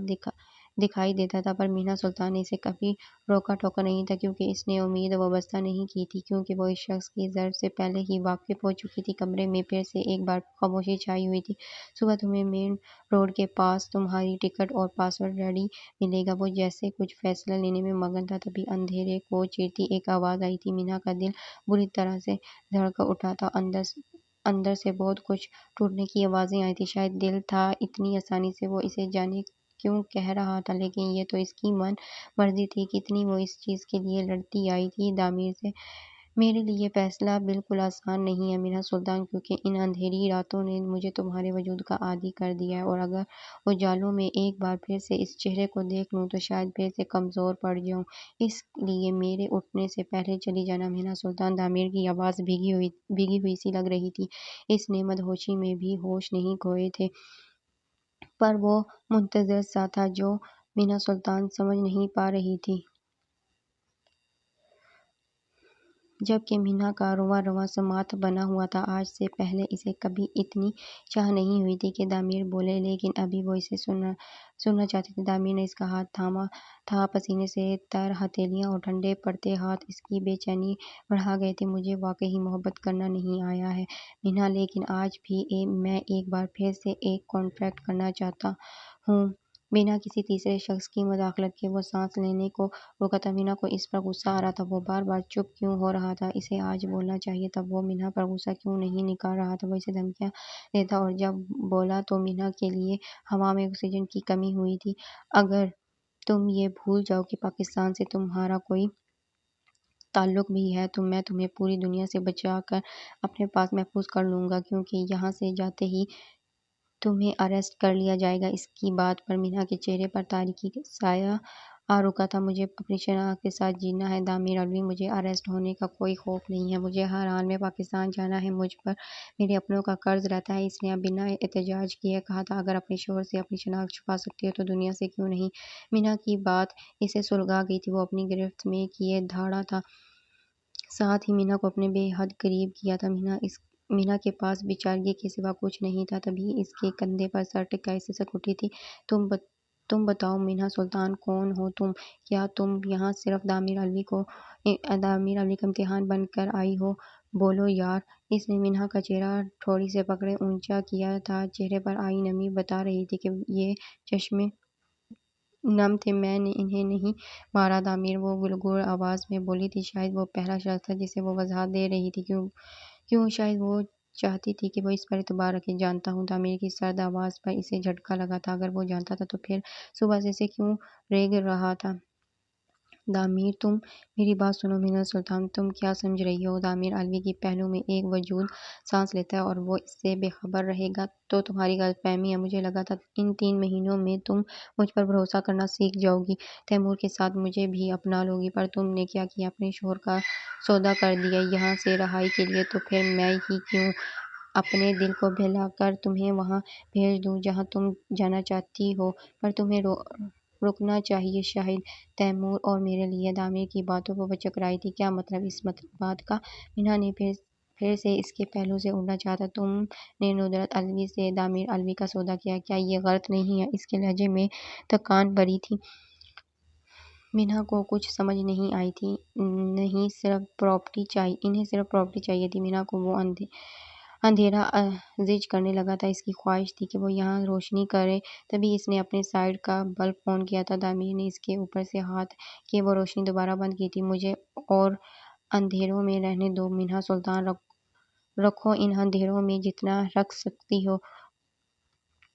دکھائی دیتا تھا، پر مینا سلطان نے اسے کبھی روکا ٹوکا نہیں تھا، کیونکہ اس نے امید وابستہ نہیں کی تھی، کیونکہ وہ اس شخص کی ضرب سے پہلے ہی واقف ہو چکی تھی۔ کمرے میں پھر سے ایک بار خاموشی چھائی ہوئی تھی۔ صبح تمہیں مین روڈ کے پاس تمہاری ٹکٹ اور پاسورڈ ریڈی ملے گا۔ وہ جیسے کچھ فیصلہ لینے میں مگن تھا، تبھی اندھیرے کو چیرتی ایک آواز آئی تھی۔ مینا کا دل بری طرح سے دھڑک اٹھا تھا۔ اندر سے بہت کچھ ٹوٹنے کی آوازیں آئی تھیں۔ شاید دل تھا اتنی آسانی سے وہ اسے جانے کیوں کہہ رہا تھا، لیکن یہ تو اس کی من مرضی تھی۔ کتنی وہ اس چیز کے لیے لڑتی آئی تھی دامیر سے۔ میرے لیے یہ فیصلہ بالکل آسان نہیں ہے مینا سلطان، کیونکہ ان اندھیری راتوں نے مجھے تمہارے وجود کا عادی کر دیا ہے، اور اگر اجالوں میں ایک بار پھر سے اس چہرے کو دیکھ لوں تو شاید پھر سے کمزور پڑ جاؤں۔ اس لیے میرے اٹھنے سے پہلے چلی جانا مینا سلطان۔ دامیر کی آواز بھیگی ہوئی سی لگ رہی تھی۔ اس نے مدہوشی میں بھی ہوش نہیں کھوئے تھے، پر وہ منتظر سا تھا جو مینا سلطان سمجھ نہیں پا رہی تھی۔ جبکہ مینا کا رواں رواں سماعت بنا ہوا تھا۔ آج سے پہلے اسے کبھی اتنی چاہ نہیں ہوئی تھی کہ دامیر بولے، لیکن ابھی وہ اسے سننا چاہتی تھی۔ دامیر نے اس کا ہاتھ تھاما تھا، پسینے سے تر ہتھیلیاں اور ٹھنڈے پڑتے ہاتھ اس کی بے چینی بڑھا گئے تھے۔ مجھے واقعی محبت کرنا نہیں آیا ہے مینا، لیکن آج بھی میں ایک بار پھر سے ایک کانٹریکٹ کرنا چاہتا ہوں۔ بنا کسی تیسرے شخص کی مداخلت کے وہ سانس لینے کو روکا تھا۔ مینا کو اس پر غصہ آ رہا تھا، وہ بار بار چپ کیوں ہو رہا تھا۔ اسے آج بولنا چاہیے تھا۔ وہ مینا پر غصہ کیوں نہیں نکال رہا تھا۔ وہ اسے دھمکیاں دیتا، اور جب بولا تو مینا کے لیے ہوا میں آکسیجن کی کمی ہوئی تھی۔ اگر تم یہ بھول جاؤ کہ پاکستان سے تمہارا کوئی تعلق بھی ہے تو میں تمہیں پوری دنیا سے بچا کر اپنے پاس محفوظ کر لوں گا، کیونکہ یہاں سے جاتے ہی تمہیں اریسٹ کر لیا جائے گا۔ اس کی بات پر مینا کے چہرے پر تاریکی سایہ آ رکا تھا۔ مجھے اپنی شناخت کے ساتھ جینا ہے دامیر الوی، مجھے اریسٹ ہونے کا کوئی خوف نہیں ہے۔ مجھے ہر حال میں پاکستان جانا ہے۔ مجھ پر میرے اپنوں کا قرض رہتا ہے۔ اس نے اب بنا احتجاج کیے کہا تھا، اگر اپنے شوہر سے اپنی شناخت چھپا سکتی ہو تو دنیا سے کیوں نہیں۔ مینا کی بات اسے سلگا گئی تھی۔ وہ اپنی گرفت میں کیے دھاڑا تھا، ساتھ ہی مینا کو اپنے بے حد قریب کیا تھا۔ مینا کے پاس بیچارگی کے سوا کچھ نہیں تھا، تبھی اس کے کندھے پر سر ٹکائے سسک اٹھی تھی۔ تم بتاؤ مینا سلطان، کون ہو تم؟ کیا تم یہاں صرف دامیر الوی کا امتحان بن کر آئی ہو؟ بولو یار۔ اس نے مینا کا چہرہ تھوڑی سے پکڑے اونچا کیا تھا۔ چہرے پر آئی نمی بتا رہی تھی کہ یہ چشمے نم تھے۔ میں نے انہیں نہیں مارا دامیر، وہ گلگون آواز میں بولی تھی۔ شاید وہ پہلا شخص تھا جسے وہ وضاحت دے رہی تھی۔ کیوں؟ شاید وہ چاہتی تھی کہ وہ اس پر اعتبار رکھے۔ جانتا ہوں۔ دامیر کی سرد آواز پر اسے جھٹکا لگا تھا۔ اگر وہ جانتا تھا تو پھر صبح سے اسے کیوں ریگ رہا تھا؟ دامیر تم میری بات سنو مینا سلطان، تم کیا سمجھ رہی ہو؟ دامیر الوی کی پہلو میں ایک وجود سانس لیتا ہے، اور وہ اس سے بے خبر رہے گا تو تمہاری غلط فہمی ہے۔ مجھے لگا تھا ان 3 مہینوں میں تم مجھ پر بھروسہ کرنا سیکھ جاؤ گی، تیمور کے ساتھ مجھے بھی اپنا لو گی، پر تم نے کیا کیا؟ اپنے شوہر کا سودا کر دیا یہاں سے رہائی کے لیے۔ تو پھر میں ہی کیوں اپنے دل کو بہلا کر تمہیں وہاں بھیج دوں جہاں تم جانا چاہتی ہو؟ پر تمہیں رکنا چاہیے شاہد تیمور اور میرے لیے۔ دامیر کی باتوں پر وہ چکرائی تھی۔ کیا مطلب اس بات کا؟ مینا نے پھر سے اس کے پہلو سے اڑنا چاہا۔ تم نے ندرت الوی سے دامیر الوی کا سودا کیا، کیا یہ غلط نہیں ہے؟ اس کے لہجے میں تکان بھری تھی۔ مینا کو کچھ سمجھ نہیں آئی تھی۔ انہیں صرف پراپرٹی چاہیے تھی۔ مینا کو وہ اندھیرا زج کرنے لگا تھا۔ اس کی خواہش تھی کہ وہ یہاں روشنی کرے۔ تبھی اس نے اپنے سائیڈ کا بلب آن کیا تھا۔ دامیر نے اس کے اوپر سے ہاتھ کیے وہ روشنی دوبارہ بند کی تھی۔ مجھے اور اندھیروں میں رہنے دو مینا سلطان، رکھو ان اندھیروں میں جتنا رکھ سکتی ہو۔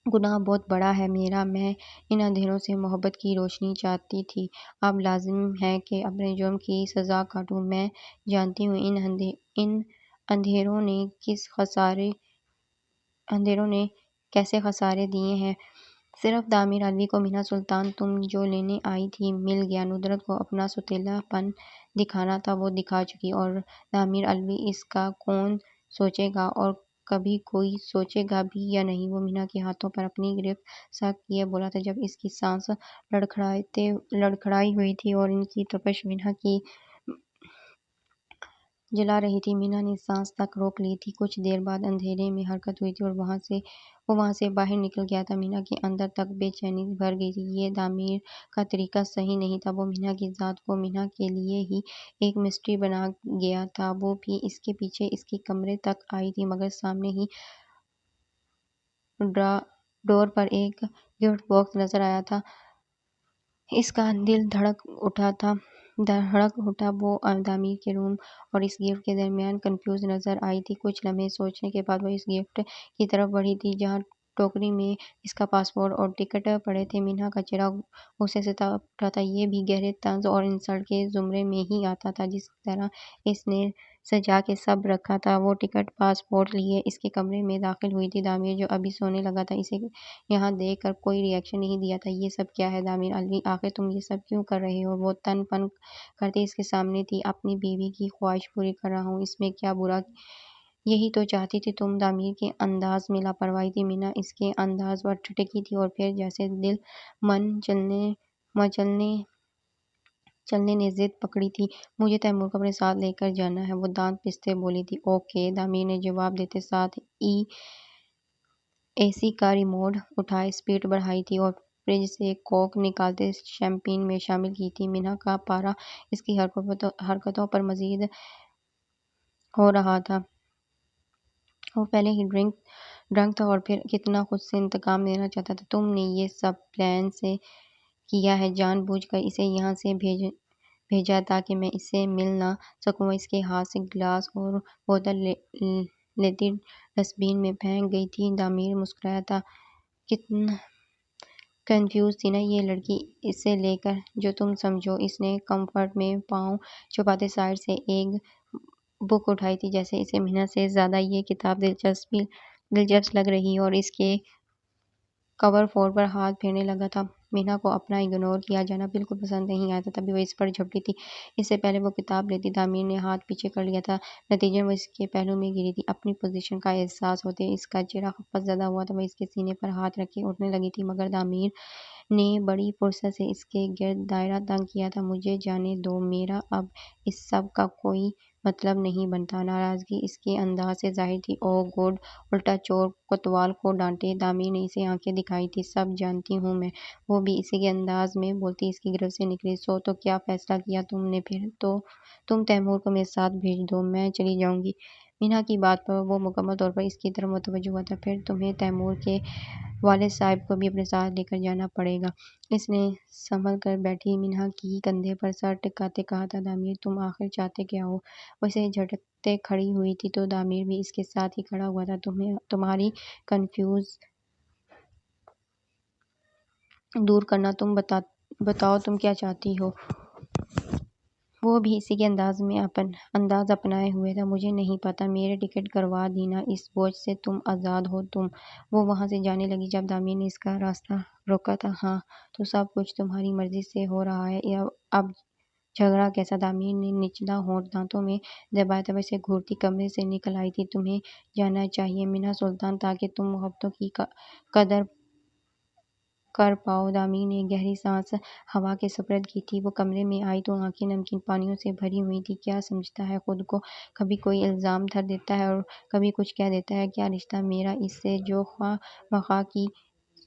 گناہ بہت بڑا ہے میرا، میں ان اندھیروں سے محبت کی روشنی چاہتی تھی۔ اب لازم ہے کہ اپنے جرم کی سزا کاٹوں۔ میں جانتی ہوں ان اندھیروں نے کیسے خسارے دیے ہیں۔ صرف دامیر الوی کو مینا سلطان تم جو لینے آئی تھی مل گیا۔ ندرت کو اپنا سوتیلا پن دکھانا تھا، وہ دکھا چکی، اور دامیر الوی اس کا کون سوچے گا، اور کبھی کوئی سوچے گا بھی یا نہیں؟ وہ مینا کے ہاتھوں پر اپنی گرفت سخت کیے بولا تھا، جب اس کی سانس لڑکھڑائی ہوئی تھی اور ان کی تپش مینا کی جلا رہی تھی۔ مینا نے سانس تک روک لی تھی۔ کچھ دیر بعد اندھیرے میں حرکت ہوئی تھی اور وہ وہاں سے باہر نکل گیا تھا۔ مینا کے اندر تک بے چینی بھر گئی تھی۔ یہ تعمیر کا طریقہ صحیح نہیں تھا۔ وہ مینا کی ذات کو مینا کے لیے ہی ایک مسٹری بنا گیا تھا۔ وہ بھی اس کے پیچھے اس کے کمرے تک آئی تھی، مگر سامنے ہی ڈور پر ایک گفٹ باکس نظر آیا تھا۔ اس کا دل دھڑک اٹھا۔ وہ تعمیر کے روم اور اس گفٹ کے درمیان کنفیوز نظر آئی تھی۔ کچھ لمحے سوچنے کے بعد وہ اس گفٹ کی طرف بڑھی تھی جہاں ٹوکری میں اس کا پاسپورٹ اور ٹکٹ پڑے تھے۔ مینا کا چہرہ غصے سے تپ اٹھا تھا۔ یہ بھی گہرے طنز اور انسلٹ کے زمرے میں ہی آتا تھا۔ جس طرح اس نے سجا کے سب رکھا تھا۔ وہ ٹکٹ پاسپورٹ لیے اس کے کمرے میں داخل ہوئی تھی۔ دامیر جو ابھی سونے لگا تھا اسے یہاں دیکھ کر کوئی ری ایکشن نہیں دیا تھا۔ یہ سب کیا ہے دامیر الوی؟ آخر تم یہ سب کیوں کر رہے ہو؟ وہ تن پن کرتے اس کے سامنے تھی۔ اپنی بیوی کی خواہش پوری کر رہا ہوں، اس میں کیا برا؟ یہی تو چاہتی تھی تم؟ دامیر کے انداز میں لاپرواہی تھی۔ مینا اس کے انداز پر ٹھٹکی تھی اور پھر جیسے دل من چلنے نے ضد پکڑی تھی۔ مجھے تیمور کو اپنے ساتھ لے کر جانا ہے، وہ دانت پستے بولی تھی۔ اوکے، دامیر نے جواب دیتے ساتھ اے سی کا ریموٹ اٹھائے اسپیڈ بڑھائی تھی اور فریج سے کوک نکالتے شیمپین میں شامل کی تھی۔ مینا کا پارا اس کی حرکتوں پر مزید ہو رہا تھا۔ وہ پہلے ہی ڈرنک تھا اور پھر کتنا خود سے انتقام لینا چاہتا تھا۔ تم نے یہ سب پلان سے کیا ہے؟ جان بوجھ کر اسے یہاں سے بھیجا تاکہ میں اس سے مل نہ سکوں؟ وہ اس کے ہاتھ سے گلاس اور بوتل لیتی ڈسٹ بین میں پھینک گئی تھی۔ دامیر مسکرایا تھا۔ کتنا کنفیوز تھی نا یہ لڑکی، اسے لے کر جو تم سمجھو۔ اس نے کمفرٹ میں پاؤں چھپاتے سائڈ سے ایک بک اٹھائی تھی، جیسے اسے مینا سے زیادہ یہ کتاب دلچسپ لگ رہی اور اس کے کور فور پر ہاتھ پھیرنے لگا تھا۔ مینا کو اپنا اگنور کیا جانا بالکل پسند نہیں آیا تھا، تبھی وہ اس پر جھپٹی تھی۔ اس سے پہلے وہ کتاب لیتی، دامیر نے ہاتھ پیچھے کر لیا تھا۔ نتیجے میں وہ اس کے پہلو میں گری تھی۔ اپنی پوزیشن کا احساس ہوتے اس کا چہرہ خفت زدہ ہوا تھا۔ وہ اس کے سینے پر ہاتھ رکھے اٹھنے لگی تھی، مگر دامیر نے بڑی فرصت سے اس کے گرد دائرہ تنگ کیا تھا۔ مجھے جانے دو، میرا اب اس سب کا کوئی مطلب نہیں بنتا۔ ناراضگی اس کے انداز سے ظاہر تھی۔ اوہ گوڈ، الٹا چور کوتوال کو ڈانٹے۔ دامیر نے اسے آنکھیں دکھائی تھی۔ سب جانتی ہوں میں، وہ بھی اسی کے انداز میں بولتی اس کی گرفت سے نکلی۔ سو تو کیا فیصلہ کیا تم نے پھر؟ تو تم تیمور کو میرے ساتھ بھیج دو، میں چلی جاؤں گی۔ مینا کی بات پر وہ مکمل طور پر اس کی طرف متوجہ ہوا تھا۔ پھر تمہیں تیمور کے والد صاحب کو بھی اپنے ساتھ لے کر جانا پڑے گا۔ اس نے سنبھل کر بیٹھی مینا کی کندھے پر سر ٹکاتے کہا تھا۔ دامیر تم آخر چاہتے کیا ہو؟ وہ اسے جھٹکتے کھڑی ہوئی تھی تو دامیر بھی اس کے ساتھ ہی کھڑا ہوا تھا۔ تمہاری کنفیوژن دور کرنا۔ تم بتاؤ تم کیا چاہتی ہو؟ وہ بھی اسی کے انداز اپنائے ہوئے تھا۔ مجھے نہیں پتا، میرے ٹکٹ کروا دینا، اس بوجھ سے تم آزاد ہو۔ وہ وہاں سے جانے لگی جب دامیر نے اس کا راستہ روکا تھا۔ ہاں، تو سب کچھ تمہاری مرضی سے ہو رہا ہے۔ اب جھگڑا کیسا؟ دامیر نے نچلا ہونٹ دانتوں میں دبایا تھا۔ وہ اسے گھورتی کمرے سے نکل آئی تھی۔ تمہیں جانا چاہیے مینا سلطان، تاکہ تم محبتوں کی قدر کر پاؤ۔ دامیر نے گہری سانس ہوا کے سپرد کی تھی۔ وہ کمرے میں آئی تو آنکھیں نمکین پانیوں سے بھری ہوئی تھیں۔ کیا سمجھتا ہے خود کو؟ کبھی کوئی الزام دھر دیتا ہے اور کبھی کچھ کہہ دیتا ہے۔ کیا رشتہ میرا اس سے جو خواہ مخواہ کی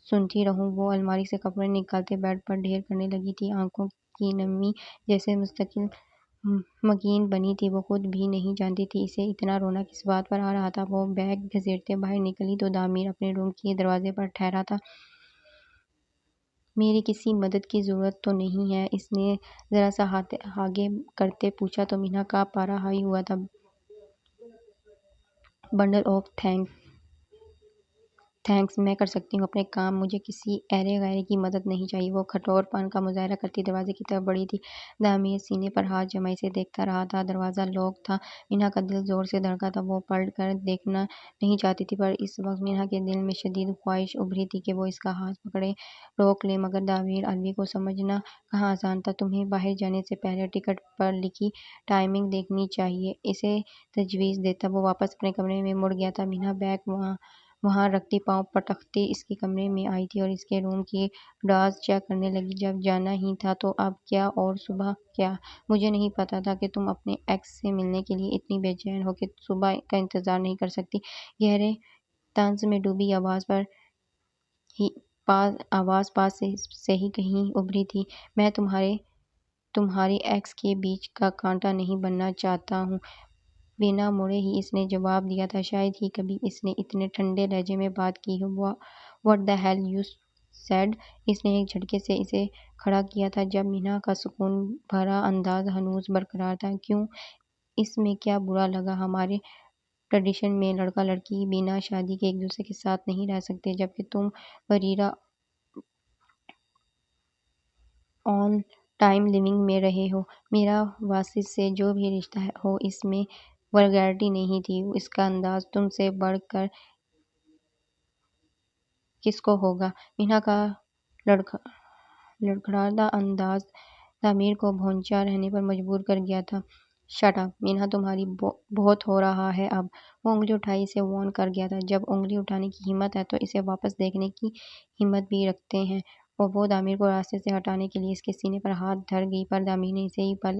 سنتی رہوں؟ وہ الماری سے کپڑے نکالتے بیڈ پر ڈھیر کرنے لگی تھی۔ آنکھوں کی نمی جیسے مستقل مکین بنی تھی۔ وہ خود بھی نہیں جانتی تھی اسے اتنا رونا کس بات پر آ رہا تھا۔ وہ بیگ گھسیٹتے باہر نکلی تو دامیر اپنے روم کے دروازے پر ٹھہرا تھا۔ میری کسی مدد کی ضرورت تو نہیں ہے؟ اس نے ذرا سا ہاتھ آگے کرتے پوچھا تو مینا کا پارا ہائی ہوا تھا۔ بنڈل آف تھینکس، میں کر سکتی ہوں اپنے کام، مجھے کسی ایرے غیرے کی مدد نہیں چاہیے۔ وہ کٹھور پن کا مظاہرہ کرتی دروازے کی طرف بڑھی تھی۔ دامیر سینے پر ہاتھ جمائے اسے دیکھتا رہا تھا۔ دروازہ لاک تھا۔ مینا کا دل زور سے دھڑکا تھا۔ وہ پلٹ کر دیکھنا نہیں چاہتی تھی، پر اس وقت مینا کے دل میں شدید خواہش ابھری تھی کہ وہ اس کا ہاتھ پکڑے روک لے، مگر دامیر الوی کو سمجھنا کہاں آسان تھا۔ تمہیں باہر جانے سے پہلے ٹکٹ پر لکھی ٹائمنگ دیکھنی چاہیے، اسے تجویز دیتا۔ وہ واپس اپنے کمرے میں مڑ گیا تھا۔ مینا بیگ وہاں رکھتی پاؤں پٹکتی اس کے کمرے میں آئی تھی اور اس کے روم کی ڈراز چیک کرنے لگی۔ جب جانا ہی تھا تو اب کیا اور صبح کیا؟ مجھے نہیں پتا تھا کہ تم اپنے ایکس سے ملنے کے لیے اتنی بے چین ہو کہ صبح کا انتظار نہیں کر سکتی۔ گہرے طنز میں ڈوبی آواز پاس سے ہی کہیں ابھری تھی۔ میں تمہاری ایکس کے بیچ کا کانٹا نہیں بننا چاہتا ہوں۔ بنا مڑے ہی اس نے جواب دیا تھا۔ شاید ہی کبھی اس نے اتنے ٹھنڈے لہجے میں بات کی ہو۔ "What the hell you said!" اس نے ایک جھٹکے سے اسے کھڑا کیا تھا جب مینا کا سکون بھرا انداز ہنوز برقرار تھا۔ "کیوں؟ اس میں کیا برا لگا؟ ہمارے ٹریڈیشن میں لڑکا لڑکی بنا شادی کے ایک دوسرے کے ساتھ نہیں رہ سکتے، جبکہ تم بریرہ آن ٹائم لیونگ میں رہے ہو۔ میرا واسط سے جو بھی رشتہ ہو اس میں ولگیرٹی نہیں تھی۔ اس کا انداز تم سے بڑھ کر کس کو ہوگا؟" مینا کا لڑکھڑاتا انداز تعمیر کو بھونچا رہنے پر مجبور کر گیا تھا۔ "شٹ اپ مینا، تمہاری بہت ہو رہا ہے اب۔" وہ انگلی اٹھائی اسے وارن کر گیا تھا۔ "جب انگلی اٹھانے کی ہمت ہے تو اسے واپس دیکھنے کی ہمت بھی رکھتے ہیں۔" اور وہ تعمیر کو راستے سے ہٹانے کے لیے اس کے سینے پر ہاتھ دھر گئی، پر تعمیر نے اسے ہی پل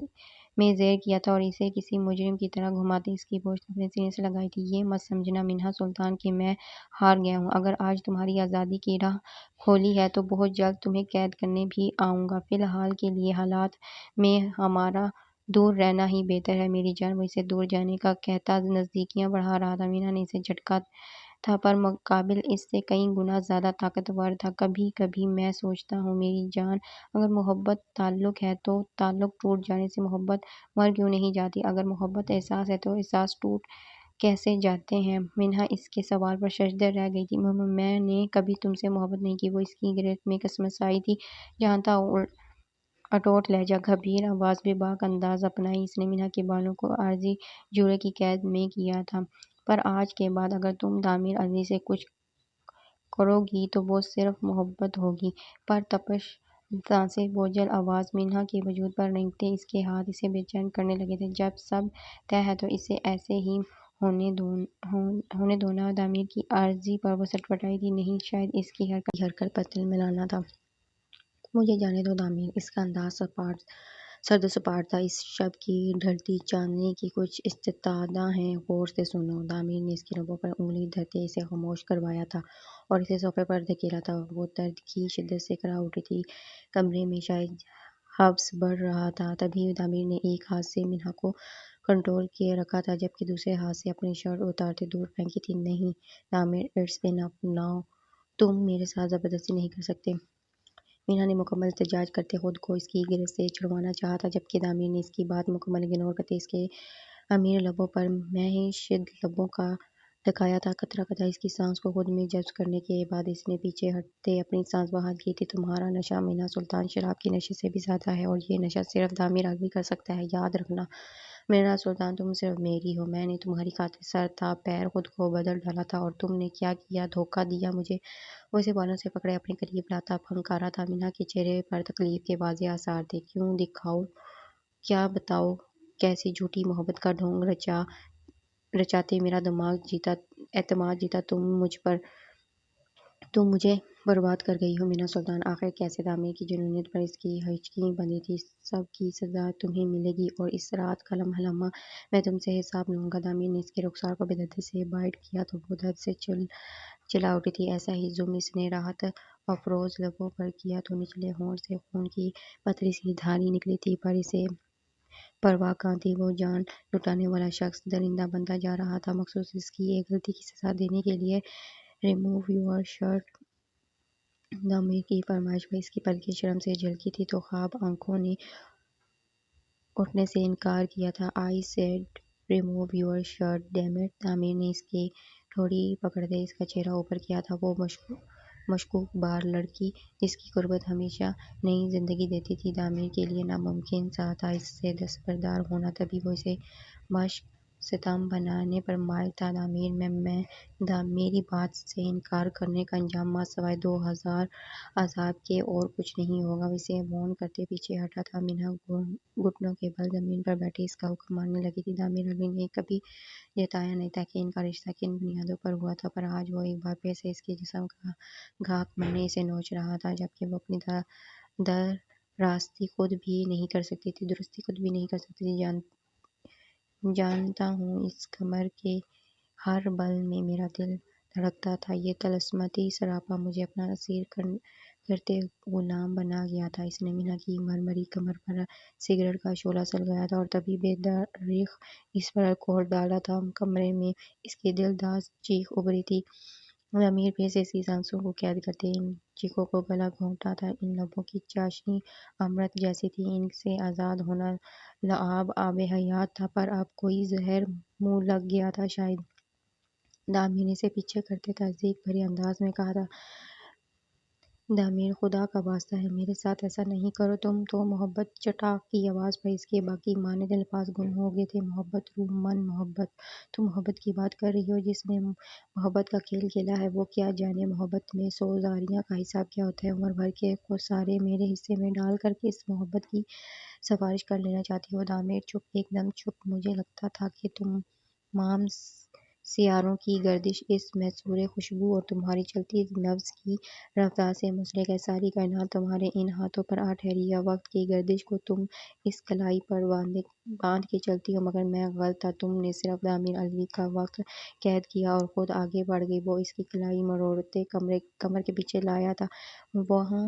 میں زیر کیا تھا اور اسے کسی مجرم کی طرح گھماتے اس کی پشت اپنے سینے سے لگائی تھی۔ "یہ مت سمجھنا منہا سلطان کہ میں ہار گیا ہوں۔ اگر آج تمہاری آزادی کی راہ کھولی ہے تو بہت جلد تمہیں قید کرنے بھی آؤں گا۔ فی الحال کے لیے حالات میں ہمارا دور رہنا ہی بہتر ہے میری جان۔" وہ اسے دور جانے کا کہتا نزدیکیاں بڑھا رہا تھا۔ مینا نے اسے جھٹکا تھا پر مقابل اس سے کئی گنا زیادہ طاقتور تھا۔ "کبھی کبھی میں سوچتا ہوں میری جان، اگر محبت تعلق ہے تو تعلق ٹوٹ جانے سے محبت مر کیوں نہیں جاتی؟ اگر محبت احساس ہے تو احساس ٹوٹ کیسے جاتے ہیں؟" منہا اس کے سوال پر ششدر رہ گئی تھی۔ "میں نے کبھی تم سے محبت نہیں کی۔" وہ اس کی گرفت میں کسمسائی تھی۔ جہاں تھا اٹوٹ لہجہ، گھبیر آواز، بے باک انداز اپنائی اس نے۔ منہا کے بالوں کو عارضی جوڑے کی قید میں کیا تھا۔ "پر آج کے بعد اگر تم تعمیر عزیز سے کچھ کرو گی تو وہ صرف محبت ہوگی۔" پر تپش سانسیں، بوجھل آواز منہا کے وجود پر رینگتے اس کے ہاتھ اسے بے چین کرنے لگے تھے۔ "جب سب طے ہے تو اسے ایسے ہی ہونے دو نا۔" تعمیر کی عرضی پر وہ سٹپٹائی تھی۔ "نہیں، شاید اس کی حرکت پر تل ملانا تھا۔" "مجھے جانے دو تعمیر۔" اس کا انداز سرد و سپاٹ تھا۔ "اس شب کی ڈھلتی چاندنی کی کچھ استدعا ہے، غور سے سنو۔" تعمیر نے اس کے لبوں پر انگلی دھرتے اسے خاموش کروایا تھا اور اسے صوفے پر دھکیلا تھا۔ وہ درد کی شدت سے کڑا اٹھی تھی۔ کمرے میں شاید حبس بڑھ رہا تھا۔ تبھی تعمیر نے ایک ہاتھ سے منہا کو کنٹرول کیے رکھا تھا جبکہ دوسرے ہاتھ سے اپنی شرٹ اتارتے دور پھینکی تھی۔ "نہیں تعمیر، اٹس انف ناؤ۔ تم میرے ساتھ زبردستی نہیں کر سکتے۔" منہا نے مکمل احتجاج کرتے خود کو اس کی گرفت سے چھڑوانا چاہا تھا جبکہ تعمیر نے اس کی بات مکمل اگنور کرتے اس کے امیر لبوں پر مہشید لبوں کا ٹکایا تھا۔ قطرہ قطرہ اس کی سانس کو خود میں جذب کرنے کے بعد اس نے پیچھے ہٹتے اپنی سانس بحال کی تھی۔ "تمہارا نشہ منہا سلطان شراب کے نشے سے بھی زیادہ ہے اور یہ نشہ صرف تعمیر آگے کر سکتا ہے۔ یاد رکھنا منہا سلطان، تم صرف میری ہو۔ میں نے تمہاری خاطر سر تا پیر خود کو بدل ڈالا تھا اور تم نے کیا کیا؟ دھوکہ دیا مجھے۔" وہ اسے بالوں سے پکڑے اپنے قریب لاتا پھنکارا تھا۔ منہا کے چہرے پر تکلیف کے واضح آثار تھے۔ "کیوں دکھاؤ؟ کیا بتاؤ؟ کیسی جھوٹی محبت کا ڈھونگ رچاتے میرا اعتماد جیتا تم مجھے برباد کر گئی ہو منہا سلطان۔ آخر کیسے؟" تعمیر کی جنونیت پر اس کی ہچکیاں بندھی تھیں۔ "سب کی سزا تمہیں ملے گی اور اس رات کا لمحہ لمحہ میں تم سے حساب لوں گا۔" تعمیر نے اس کے رخسار کو بے دردی سے بائٹ کیا تو وہ درد سے چلا اٹھی تھی۔ ایسا ہی زم اس نے راحت افروز لبوں پر کیا تو نچلے ہونٹ سے خون کی پتلی سی دھاری نکلی تھی۔ پر اسے پرواہ کہاں تھی۔ وہ جان لٹانے والا شخص درندہ بنتا جا رہا تھا مخصوص اس کی ایک غلطی کی سزا دینے کے لیے۔ "Remove your shirt." تعمیر کی فرمائش پر اس کی پلکیں شرم سے جھلکی تھیں تو خواب آنکھوں نے اٹھنے سے انکار کیا تھا۔ "I said remove your shirt damn it." Tameer نے اس کی ٹھوڑی پکڑتے اس کا چہرہ اوپر کیا تھا۔ وہ مشکوک بار لڑکی جس کی قربت ہمیشہ نئی زندگی دیتی تھی تعمیر کے لیے ناممکن سا تھا اس سے دستبردار ہونا۔ تبھی وہ اسے مشق ستم بنانے پر مائل تھا۔ میری بات سے انکار کرنے کا انجام ماں سوائے 2000 عذاب کے اور کچھ نہیں ہوگا۔ وہ اسے وارن کرتے پیچھے ہٹا تھا۔ مینا گھٹنوں کے بل زمین پر بیٹھی اس کا حکم ماننے لگی تھی۔ تعمیر الوی نے کبھی جتایا نہیں تھا کہ ان کا رشتہ کن بنیادوں پر ہوا تھا، پر آج وہ ایک بار پھر سے اس کے جسم کا گھاگ بننے اسے نوچ رہا تھا، جبکہ وہ اپنی درستی خود بھی نہیں کر سکتی تھی۔ جانتا ہوں اس کمر کے ہر بل میں میرا دل دھڑکتا تھا۔ یہ طلسماتی سراپا مجھے اپنا اسیر کرتے غلام بنا گیا تھا۔ اس نے مینا کی مرمری کمر پر سگریٹ کا شعلہ سلگایا تھا اور تبھی بے دریغ اس پر الکوہل ڈالا تھا۔ کمرے میں اس کی دلدار چیخ ابھری تھی۔ ضمیر پھر سے اسی سانسوں کو قید کرتے ان چیخوں کو گلا گھونٹتا تھا۔ ان لبوں کی چاشنی امرت جیسی تھی۔ ان سے آزاد ہونا لعاب آب حیات تھا، پر اب کوئی زہر منہ لگ گیا تھا شاید۔ تعمیر نے اسے پیچھے کرتے تصدیق بھرے انداز میں کہا تھا۔ تعمیر، خدا کا واسطہ ہے میرے ساتھ ایسا نہیں کرو تم تو محبت۔ چٹاک کی آواز پر اس کے باقی مانند الفاظ گم ہو گئے تھے۔ محبت، روح، من، محبت۔ تم محبت کی بات کر رہی ہو؟ جس نے محبت کا کھیل کھیلا ہے وہ کیا جانے محبت میں سوزاریاں کا حساب کیا ہوتا ہے۔ عمر بھر کے خسارے میرے حصے میں ڈال کر کس محبت کی سفارش کر لینا چاہتی ہو؟ تعمیر چپ، ایک دم چپ۔ مجھے لگتا تھا کہ تمام سیاروں کی گردش اس محصور خوشبو اور تمہاری چلتی نبض کی رفتار سے منسلک ہے۔ ساری کائنات تمہارے ان ہاتھوں پر آ ٹھہری ہے۔ وقت کی گردش کو تم اس کلائی پر باندھ کے چلتی ہو، مگر میں غلط تھا۔ تم نے صرف تعمیر الوی کا وقت قید کیا اور خود آگے بڑھ گئی۔ وہ اس کی کلائی مروڑتے کمر کے پیچھے لایا تھا۔ وہاں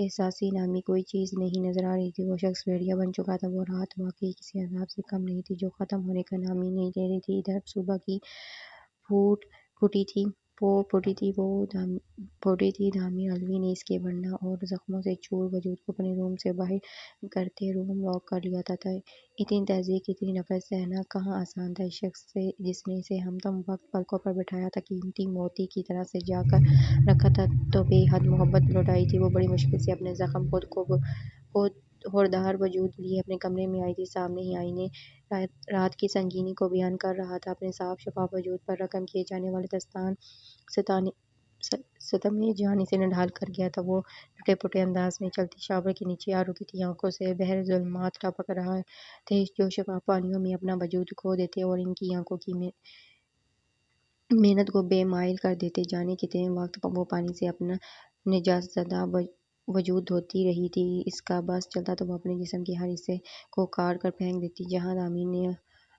احساسی نامی کوئی چیز نہیں نظر آ رہی تھی۔ وہ شخص بھیڑیا بن چکا تھا۔ وہ رات واقعی کسی عذاب سے کم نہیں تھی جو ختم ہونے کا نام ہی نہیں لے رہی تھی۔ ادھر صبح کی پھوٹی تھی۔ تعمیر الوی نے اس کے برنا اور زخموں سے چور وجود کو اپنے روم سے باہر کرتے روم لاک کر لیا تھا۔ اتنی تہذیب، اتنی نفرت سہنا کہاں آسان تھا۔ اس شخص سے جس نے اسے ہمدم وقت پلکوں پر بٹھایا تھا، قیمتی موتی کی طرح سجا کر رکھا تھا، تو بے حد محبت لٹائی تھی۔ وہ بڑی مشکل سے اپنے زخم کو ہوردار وجود لیے اپنے کمرے میں آئی تھی۔ سامنے ہی آئینے رات کی سنگینی کو بیان کر رہا تھا۔ اپنے صاف شفاف وجود پر رقم کیے جانے والے ستمِ جان اسے نڈھال کر گیا تھا۔ وہ ٹوٹے پھوٹے انداز میں چلتی شاور کے نیچے آ رکی تھی۔ آنکھوں سے بحر ظلمات ٹپک رہے تھے جو شفاف پانیوں میں اپنا وجود کھو دیتے اور ان کی آنکھوں کی محنت کو بے مائل کر دیتے۔ جانے کتنے وقت وہ پانی سے اپنا نجاست زدہ وجود دھوتی رہی تھی۔ اس کا بس چلتا تو وہ اپنے جسم کے ہر حصے کو کاٹ کر پھینک دیتی۔ جہاں تعمیر نے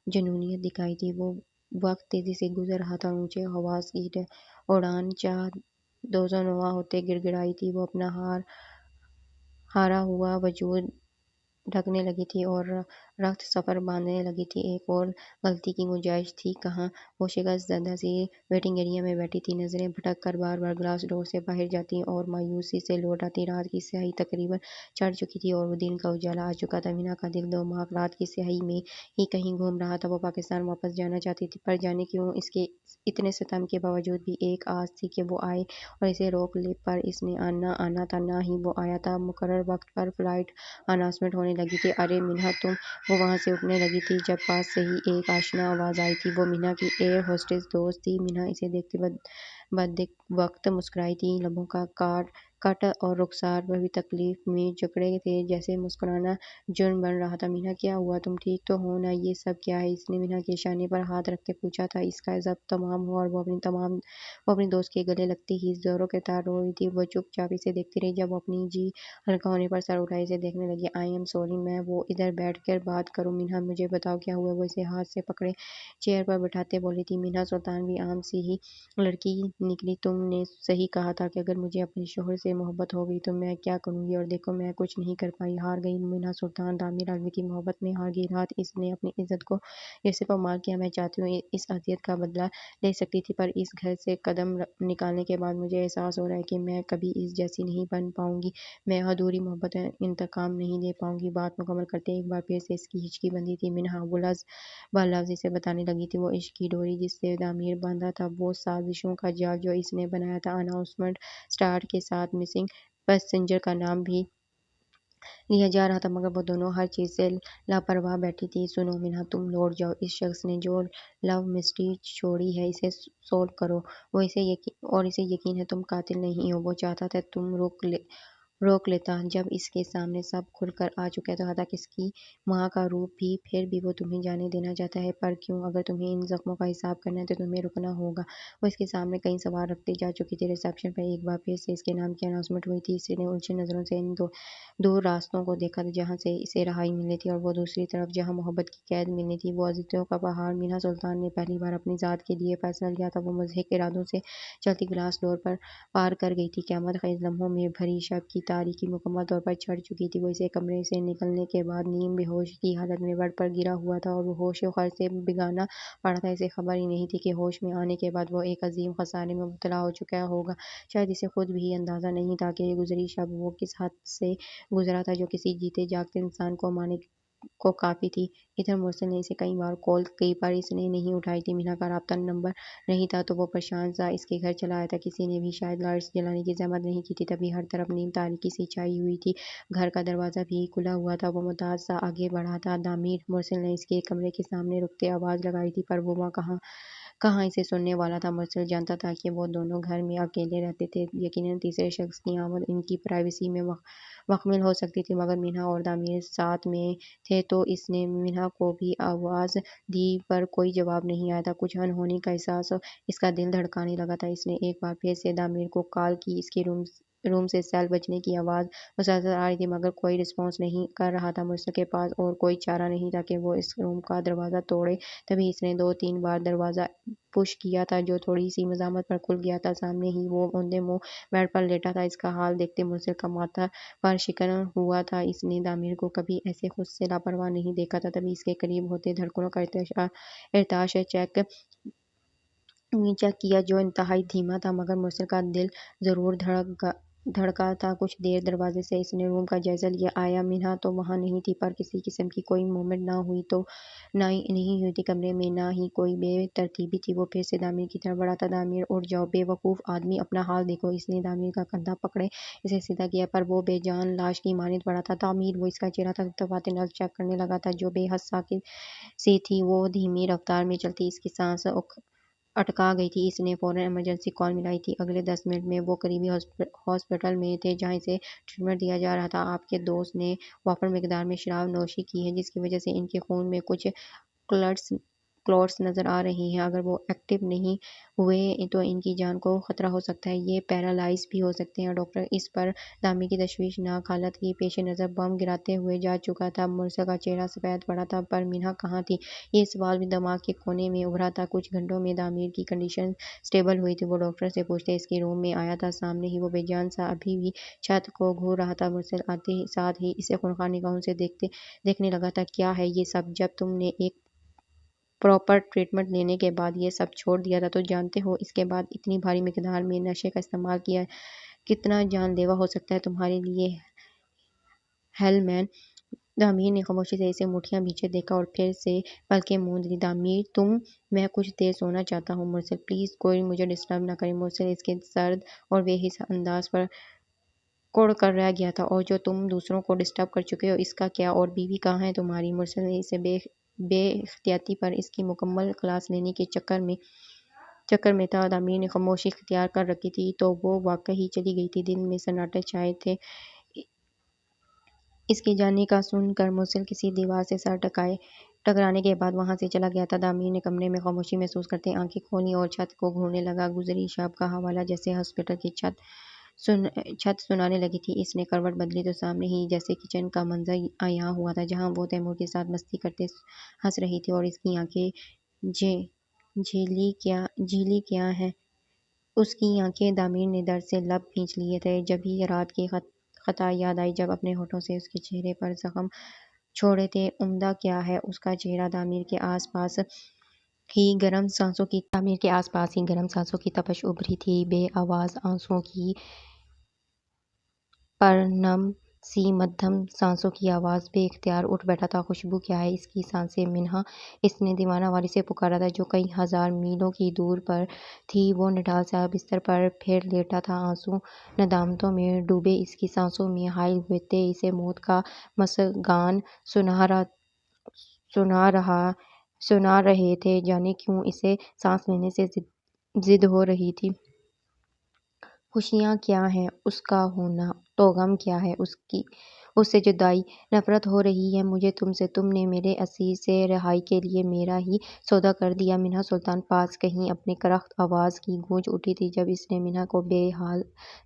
جنونیت دکھائی تھی، وہ وقت تیزی سے گزر رہا تھا۔ اونچے حواس کی اڑان چاہ دوزونما ہوتے گڑ گڑائی تھی۔ وہ اپنا ہارا ہوا وجود ڈھکنے لگی تھی اور رخت سفر باندھنے لگی تھی۔ ایک اور غلطی کی گنجائش تھی کہاں؟ وہ شکست زدہ سی ویٹنگ ایریا میں بیٹھی تھی۔ نظریں بھٹک کر بار بار گلاس ڈور سے باہر جاتی اور مایوسی سے لوٹ آتی۔ رات کی سیاہی تقریباً چڑھ چکی تھی اور دن کا اجالا آ چکا تھا۔ مینا کا دل دماغ رات کی سیاہی میں ہی کہیں گھوم رہا تھا۔ وہ پاکستان واپس جانا چاہتی تھی، پر جانے کیوں؟ اس کے اتنے ستم کے باوجود بھی ایک آس تھی کہ وہ آئے اور اسے روک لے، پر اس نے نہ آنا تھا، نہ ہی وہ آیا تھا۔ مقررہ وقت پر فلائٹ اناؤنسمنٹ ہونے لگی تھی۔ ارے مینا تم! وہ وہاں سے اٹھنے لگی تھی جب پاس سے ہی ایک آشنا آواز آئی تھی۔ وہ مینا کی ایئر ہوسٹس دوست تھی۔ مینا اسے دیکھتے وقت مسکرائی تھی۔ لبوں کا کٹ اور رخسار پر بھی تکلیف میں جکڑے تھے، جیسے مسکرانا جرم بن رہا تھا۔ مینا کیا ہوا؟ تم ٹھیک تو ہو نا؟ یہ سب کیا ہے؟ اس نے مینا کے شانے پر ہاتھ رکھتے پوچھا تھا۔ اس کا ضبط تمام ہوا اور وہ اپنی دوست کے گلے لگتے ہی زوروں کے ساتھ رو رہی تھی۔ وہ چپ چاپ اسے دیکھتی رہی۔ جب وہ اپنی جی ہلکا ہونے پر سر اٹھائے اسے دیکھنے لگی۔ آئی ایم سوری، میں وہ ادھر بیٹھ کر بات کروں؟ مینا مجھے بتاؤ کیا ہوا؟ وہ اسے ہاتھ سے پکڑے چیئر پر بٹھاتے بولی تھی۔ مینا سلطان بھی عام سی ہی لڑکی نکلی۔ تم نے صحیح کہا تھا کہ اگر مجھے اپنے شوہر سے محبت ہو گئی تو میں کیا کروں گی، اور دیکھو میں کچھ نہیں کر پائی، ہار گئی۔ مینا سلطان تعمیر الوی کی محبت میں ہار گئی۔ رات اس نے اپنی عزت کو اسے پامال کیا۔ میں چاہتی ہوں اس اذیت کا بدلہ لے سکتی تھی، پر اس گھر سے قدم نکالنے کے بعد مجھے احساس ہو رہا ہے کہ میں کبھی اس جیسی نہیں بن پاؤں گی۔ میں ادھوری محبت کا انتقام نہیں لے پاؤں گی۔ بات مکمل کرتے ایک بار پھر سے اس کی ہچکی بندھی تھی۔ مینا وہ لفظ بلفظ اسے بتانے لگی تھی۔ وہ عشق کی ڈوری جس سے تعمیر باندھا تھا، وہ سازشوں کا جال جو اس نے بنایا تھا، اناؤنسمنٹ اسٹارٹ کے ساتھ مسنگ پیسنجر کا نام بھی لیا جا رہا تھا، مگر وہ دونوں ہر چیز سے لاپرواہ بیٹھی تھی۔ سنو منہا، تم لوٹ جاؤ، اس شخص نے جو لو مسٹری چھوڑی ہے اسے سولو کرو، اسے یقین ہے تم قاتل نہیں ہو۔ وہ چاہتا تھا تم روک لیتا جب اس کے سامنے سب کھل کر آ چکا تھا تک اس کی ماں کا روپ بھی، پھر بھی وہ تمہیں جانے دینا چاہتا ہے۔ پر کیوں؟ اگر تمہیں ان زخموں کا حساب کرنا ہے تو تمہیں رکنا ہوگا۔ وہ اس کے سامنے کئی سوال رکھتی جا چکی تھی۔ ریسیپشن پر ایک بار پھر سے اس کے نام کی اناؤنسمنٹ ہوئی تھی۔ اس نے الجھی نظروں سے ان دو راستوں کو دیکھا جہاں سے اسے رہائی ملنی تھی، اور وہ دوسری طرف جہاں محبت کی قید ملنی تھی۔ وہ عذیتوں کا پہاڑ منہا سلطان نے پہلی بار اپنی ذات کے لیے فیصلہ لیا تھا۔ وہ مضحک ارادوں سے چلتی گلاس ڈور پر پار کر گئی تھی۔ قیامت خیز لمحوں میں بھری شب کی تاریکی مکمل طور پر چھا چکی تھی۔ وہ اسے کمرے سے نکلنے کے بعد نیم بے ہوش کی حالت میں بیڈ پر گرا ہوا تھا، اور وہ ہوش و خرد سے بگانا پڑا تھا۔ اسے خبر ہی نہیں تھی کہ ہوش میں آنے کے بعد وہ ایک عظیم خسارے میں مبتلا ہو چکا ہوگا۔ شاید اسے خود بھی اندازہ نہیں تھا کہ گزری شب وہ کس حد سے گزرا تھا، جو کسی جیتے جاگتے انسان کو مارنے کو کافی تھی۔ ادھر مرسل نے اسے کئی بار کال کی پر اس نے نہیں اٹھائی تھی۔ منہا کا رابطہ نمبر نہیں تھا تو وہ پریشان سا اس کے گھر چلا آیا تھا۔ کسی نے بھی شاید لائٹس جلانے کی زحمت نہیں کی تھی۔ تبھی ہر طرف نیم تاریکی سی چھائی ہوئی تھی۔ گھر کا دروازہ بھی کھلا ہوا تھا۔ وہ محتاط سا آگے بڑھا تھا۔ دامیر، مرسل نے اس کے کمرے کے سامنے رکتے آواز لگائی تھی، پر وہ وہاں کہاں اسے سننے والا تھا۔ مرسل جانتا تھا کہ وہ دونوں گھر میں اکیلے رہتے تھے۔ یقیناً تیسرے شخص کی آمد ان کی پرائیویسی میں مخمل ہو سکتی تھی، مگر منہا اور دامیر ساتھ میں تھے تو اس نے منہا کو بھی آواز دی، پر کوئی جواب نہیں آیا تھا۔ کچھ انہونی کا احساس اس کا دل دھڑکانے لگا تھا۔ اس نے ایک بار پھر سے دامیر کو کال کی۔ اس کے روم سے سیل بجنے کی آواز مسلسل آ رہی تھی، مگر کوئی رسپانس نہیں کر رہا تھا۔ مرسل کے پاس اور کوئی چارہ نہیں تھا کہ وہ اس روم کا دروازہ توڑے۔ تبھی اس نے 2-3 بار دروازہ پش کیا تھا، جو تھوڑی سی مزاحمت پر کھل گیا تھا۔ سامنے ہی وہ اوندھے منہ بیڈ پر لیٹا تھا۔ اس کا حال دیکھتے مرسل کا ماتھا پر شکن ہوا تھا۔ اس نے دامیر کو کبھی ایسے خود سے لاپرواہ نہیں دیکھا تھا۔ تبھی اس کے قریب ہوتے دھڑکنوں کا ارتعاش چیک کیا، جو انتہائی دھیما تھا، مگر مرسل کا دل ضرور دھڑکا تھا۔ کچھ دیر دروازے سے اس نے روم کا جائزہ لیا۔ آیا منہا تو وہاں نہیں تھی، پر کسی قسم کی کوئی موومنٹ نہیں ہوئی تھی کمرے میں، نہ ہی کوئی بے ترتیبی تھی۔ وہ پھر سے دامیر کی طرف بڑھا تھا۔ دامیر، اٹھ جاؤ بے وقوف آدمی، اپنا حال دیکھو۔ اس نے دامیر کا کندھا پکڑے اسے سیدھا کیا، پر وہ بے جان لاش کی مانند پڑا تھا۔ دامیر، وہ اس کا چہرہ دفعات نبض چیک کرنے لگا تھا، جو بے حد ساکت سی تھی۔ وہ دھیمی رفتار میں چلتی، اس کی سانس اٹکا گئی تھی۔ اس نے فوراً ایمرجنسی کال ملائی تھی۔ اگلے 10 منٹ میں وہ قریبی ہاسپٹل میں تھے، جہاں اسے ٹریٹمنٹ دیا جا رہا تھا۔ آپ کے دوست نے وافر مقدار میں شراب نوشی کی ہے، جس کی وجہ سے ان کے خون میں کچھ کلوٹس نظر آ رہی ہیں۔ اگر وہ ایکٹیو نہیں ہوئے تو ان کی جان کو خطرہ ہو سکتا ہے۔ یہ پیرالائز بھی ہو سکتے ہیں ڈاکٹر۔ اس پر دامیر کی تشویشناک حالت کے پیش نظر بم گراتے ہوئے جا چکا تھا۔ مرسل کا چہرہ سفید پڑا تھا۔ پر منہا کہاں تھی؟ یہ سوال بھی دماغ کے کونے میں ابھرا تھا۔ کچھ گھنٹوں میں دامیر کی کنڈیشن سٹیبل ہوئی تھی۔ وہ ڈاکٹر سے پوچھتے اس کے روم میں آیا تھا۔ سامنے ہی وہ بے جان سا ابھی بھی چھت کو گھور رہا تھا۔ مرسل آتے ساتھ ہی اسے خونخوار نگاہوں سے دیکھنے لگا تھا۔ کیا ہے یہ سب؟ جب تم نے ایک پراپر ٹریٹمنٹ لینے کے بعد یہ سب چھوڑ دیا تھا تو جانتے ہو اس کے بعد اتنی بھاری مقدار میں نشے کا استعمال کیا کتنا جان لیوا ہو سکتا ہے تمہارے لیے ہیلمین۔ دامیر نے خاموشی سے اسے مٹھیاں بھیجے دیکھا اور پھر سے پلکیں موند لی۔ دامیر، میں کچھ دیر سونا چاہتا ہوں۔ مرسل، پلیز کوئی مجھے ڈسٹرب نہ کرے۔ مرسل اس کے سرد اور بے حس انداز پر کڑ کر رہ گیا تھا۔ اور جو تم دوسروں کو ڈسٹرب کر چکے ہو اس کا کیا؟ اور بیوی کہاں ہے تمہاری؟ مرسل نے اسے بے احتیاطی پر اس کی مکمل کلاس لینے کے چکر میں تھا۔ دامیر نے خاموشی اختیار کر رکھی تھی تو وہ واقعی چلی گئی تھی۔ دل میں سناٹے چھائے تھے۔ اس کے جانے کا سن کر مرسل کسی دیوار سے سر ٹکرانے کے بعد وہاں سے چلا گیا تھا۔ دامیر نے کمرے میں خاموشی محسوس کرتے آنکھیں کھولیں اور چھت کو گھورنے لگا۔ گزری شب کا حوالہ جیسے ہاسپٹل کی چھت سنانے لگی تھی۔ اس نے کروٹ بدلی تو سامنے ہی جیسے کچن کا منظر عیاں ہوا تھا، جہاں وہ تیمور کے ساتھ مستی کرتے ہنس رہی تھی، اور اس کی آنکھیں جھیلی کیا ہیں اس کی آنکھیں۔ دامیر نے درد سے لب کھینچ لیے تھے۔ جبھی رات کی خطا یاد آئی جب اپنے ہونٹوں سے اس کے چہرے پر زخم چھوڑے تھے۔ عمدہ کیا ہے اس کا چہرہ؟ دامیر کے آس پاس ہی گرم سانسوں کی تپش ابھری تھی۔ بے آواز آنسوؤں کی پرنم سی مدھم سانسوں کی آواز بے اختیار اٹھ بیٹھا تھا۔ خوشبو کیا ہے اس کی سانسیں منہا، اس نے دیوانہ واری سے پکارا تھا جو کئی ہزار میلوں کی دور پر تھی۔ وہ نڈھال سا بستر پر پھر لیٹا تھا، آنسو ندامتوں میں ڈوبے اس کی سانسوں میں حائل ہوئے تھے۔ اسے موت کا مژگان سنا رہے تھے، جانے کیوں اسے سانس لینے سے ضد ہو رہی تھی۔ خوشیاں کیا ہیں اس کا ہونا، تو غم کیا ہے اس سے جدائی۔ نفرت ہو رہی ہے مجھے تم سے، تم نے میرے اسیر سے رہائی کے لیے میرا ہی سودا کر دیا۔ منہا سلطان پاس کہیں اپنے کرخت آواز کی گونج اٹھی تھی جب اس نے منہا کو بے حال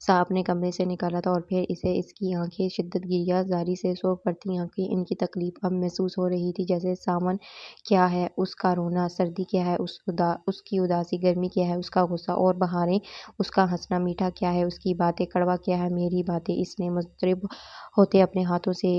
سا اپنے کمرے سے نکالا تھا، اور پھر اسے اس کی آنکھیں شدت گریہ زاری سے سوکھ پڑتی آنکھیں، ان کی تکلیف اب محسوس ہو رہی تھی۔ جیسے ساون کیا ہے اس کا رونا، سردی کیا ہے اس کی اداسی، گرمی کیا ہے اس کا غصہ، اور بہاریں اس کا ہنسنا، میٹھا کیا ہے اس کی باتیں، کڑوا کیا ہے میری باتیں۔ اس نے مضطرب ہوتے اپنے ہاتھوں سے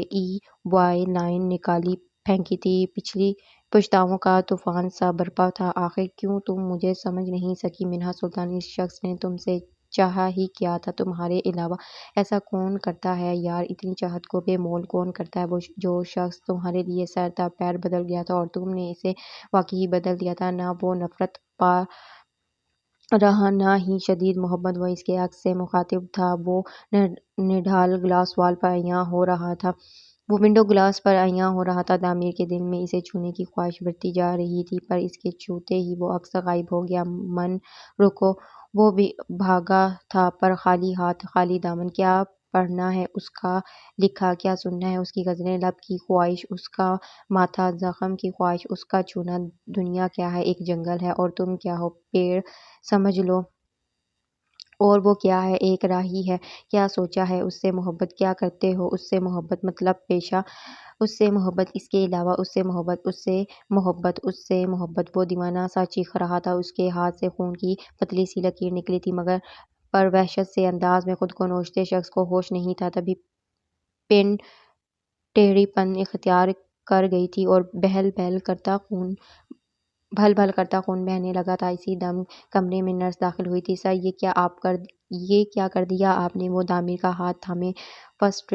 وائلن نکالی، پھینکی تھی۔ پچھتاووں کا طوفان سا برپا تھا۔ آخر کیوں تم مجھے سمجھ نہیں سکی منہا سلطان؟ اس شخص نے تم سے چاہا ہی کیا تھا تمہارے علاوہ؟ ایسا کون کرتا ہے یار، اتنی چاہت کو بے مول کون کرتا ہے؟ وہ جو شخص تمہارے لیے سر تا پیر بدل گیا تھا اور تم نے اسے واقعی بدل دیا تھا، نہ وہ نفرت پا رہا نہ ہی شدید محبت، وہ اس کے عکس سے مخاطب تھا۔ وہ نڈھال گلاس وال پر عیاں ہو رہا تھا، وہ ونڈو گلاس پر عیاں ہو رہا تھا۔ تعمیر کے دل میں اسے چھونے کی خواہش بڑھتی جا رہی تھی، پر اس کے چھوتے ہی وہ عکس غائب ہو گیا۔ من رکو، وہ بھی بھاگا تھا پر خالی ہاتھ خالی دامن۔ کیا پڑھنا ہے اس کا لکھا، کیا سننا ہے اس کی غزلیں، لب کی خواہش، اس کا ماتھا، زخم کی خواہش، اس کا چھونا۔ دنیا کیا ہے، ایک جنگل ہے، اور تم کیا ہو، پیڑ سمجھ لو۔ اور وہ کیا ہے، ایک راہی ہے۔ کیا سوچا ہے اس سے محبت، کیا کرتے ہو اس سے محبت، مطلب پیشہ اس سے محبت، اس کے علاوہ اس سے محبت، اس سے محبت، اس سے محبت۔ وہ دیوانہ سا چیخ رہا تھا، اس کے ہاتھ سے خون کی پتلی سی لکیر نکلی تھی، مگر پر وحشت سے انداز میں خود کو نوچتے شخص کو ہوش نہیں تھا۔ تبھی پن ٹیڑھی پن اختیار کر گئی تھی اور بہل بہل کرتا خون بہنے لگا تھا۔ اسی دم کمرے میں نرس داخل ہوئی تھی۔ سر، یہ کیا کر دیا آپ نے؟ وہ تعمیر کا ہاتھ تھامے فرسٹ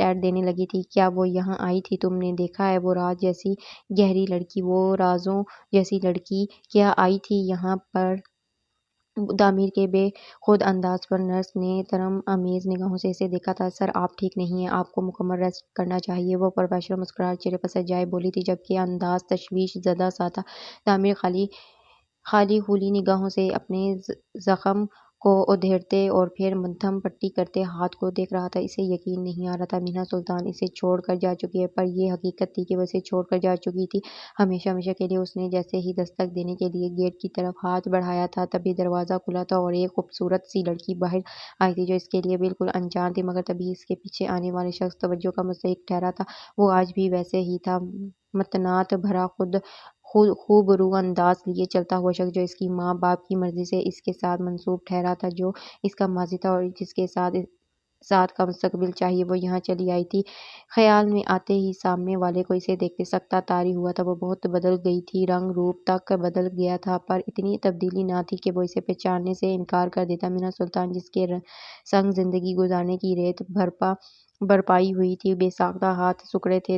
ایڈ دینے لگی تھی۔ کیا وہ یہاں آئی تھی؟ تم نے دیکھا ہے وہ راز جیسی گہری لڑکی، وہ رازوں جیسی لڑکی کیا آئی تھی یہاں پر؟ تعمیر کے بے خود انداز پر نرس نے ترہم آمیز نگاہوں سے اسے دیکھا تھا۔ سر، آپ ٹھیک نہیں ہیں، آپ کو مکمل ریسٹ کرنا چاہیے، وہ پروفیشنل مسکراہٹ چہرے پر سجائے بولی تھی، جبکہ انداز تشویش زدہ سا تھا۔ تعمیر خالی خولی نگاہوں سے اپنے زخم کو ادھیڑتے اور پھر مدھم پٹی کرتے ہاتھ کو دیکھ رہا تھا۔ اسے یقین نہیں آ رہا تھا منہا سلطان اسے چھوڑ کر جا چکی ہے، پر یہ حقیقت تھی کہ وہ اسے چھوڑ کر جا چکی تھی ہمیشہ ہمیشہ کے لیے۔ اس نے جیسے ہی دستک دینے کے لیے گیٹ کی طرف ہاتھ بڑھایا تھا، تبھی دروازہ کھلا تھا اور ایک خوبصورت سی لڑکی باہر آئی تھی جو اس کے لیے بالکل انجان تھی، مگر تبھی اس کے پیچھے آنے والے شخص توجہ کا مستحق ٹھہرا تھا۔ وہ آج بھی ویسے ہی تھا، متناعت بھرا خوب رو انداز لیے چلتا ہوا شخص جو اس کی ماں باپ کی مرضی سے اس کے ساتھ منسوب ٹھہرا تھا، جو اس کا ماضی تھا اور جس کے ساتھ کا مستقبل چاہیے، وہ یہاں چلی آئی تھی۔ خیال میں آتے ہی سامنے والے کو اسے دیکھتے سکتہ طاری ہوا تھا۔ وہ بہت بدل گئی تھی، رنگ روپ تک بدل گیا تھا، پر اتنی تبدیلی نہ تھی کہ وہ اسے پہچاننے سے انکار کر دیتا۔ منہا سلطان، جس کے سنگ زندگی گزارنے کی ریت برپائی ہوئی تھی، بے ساختہ ہاتھ سکڑے تھے،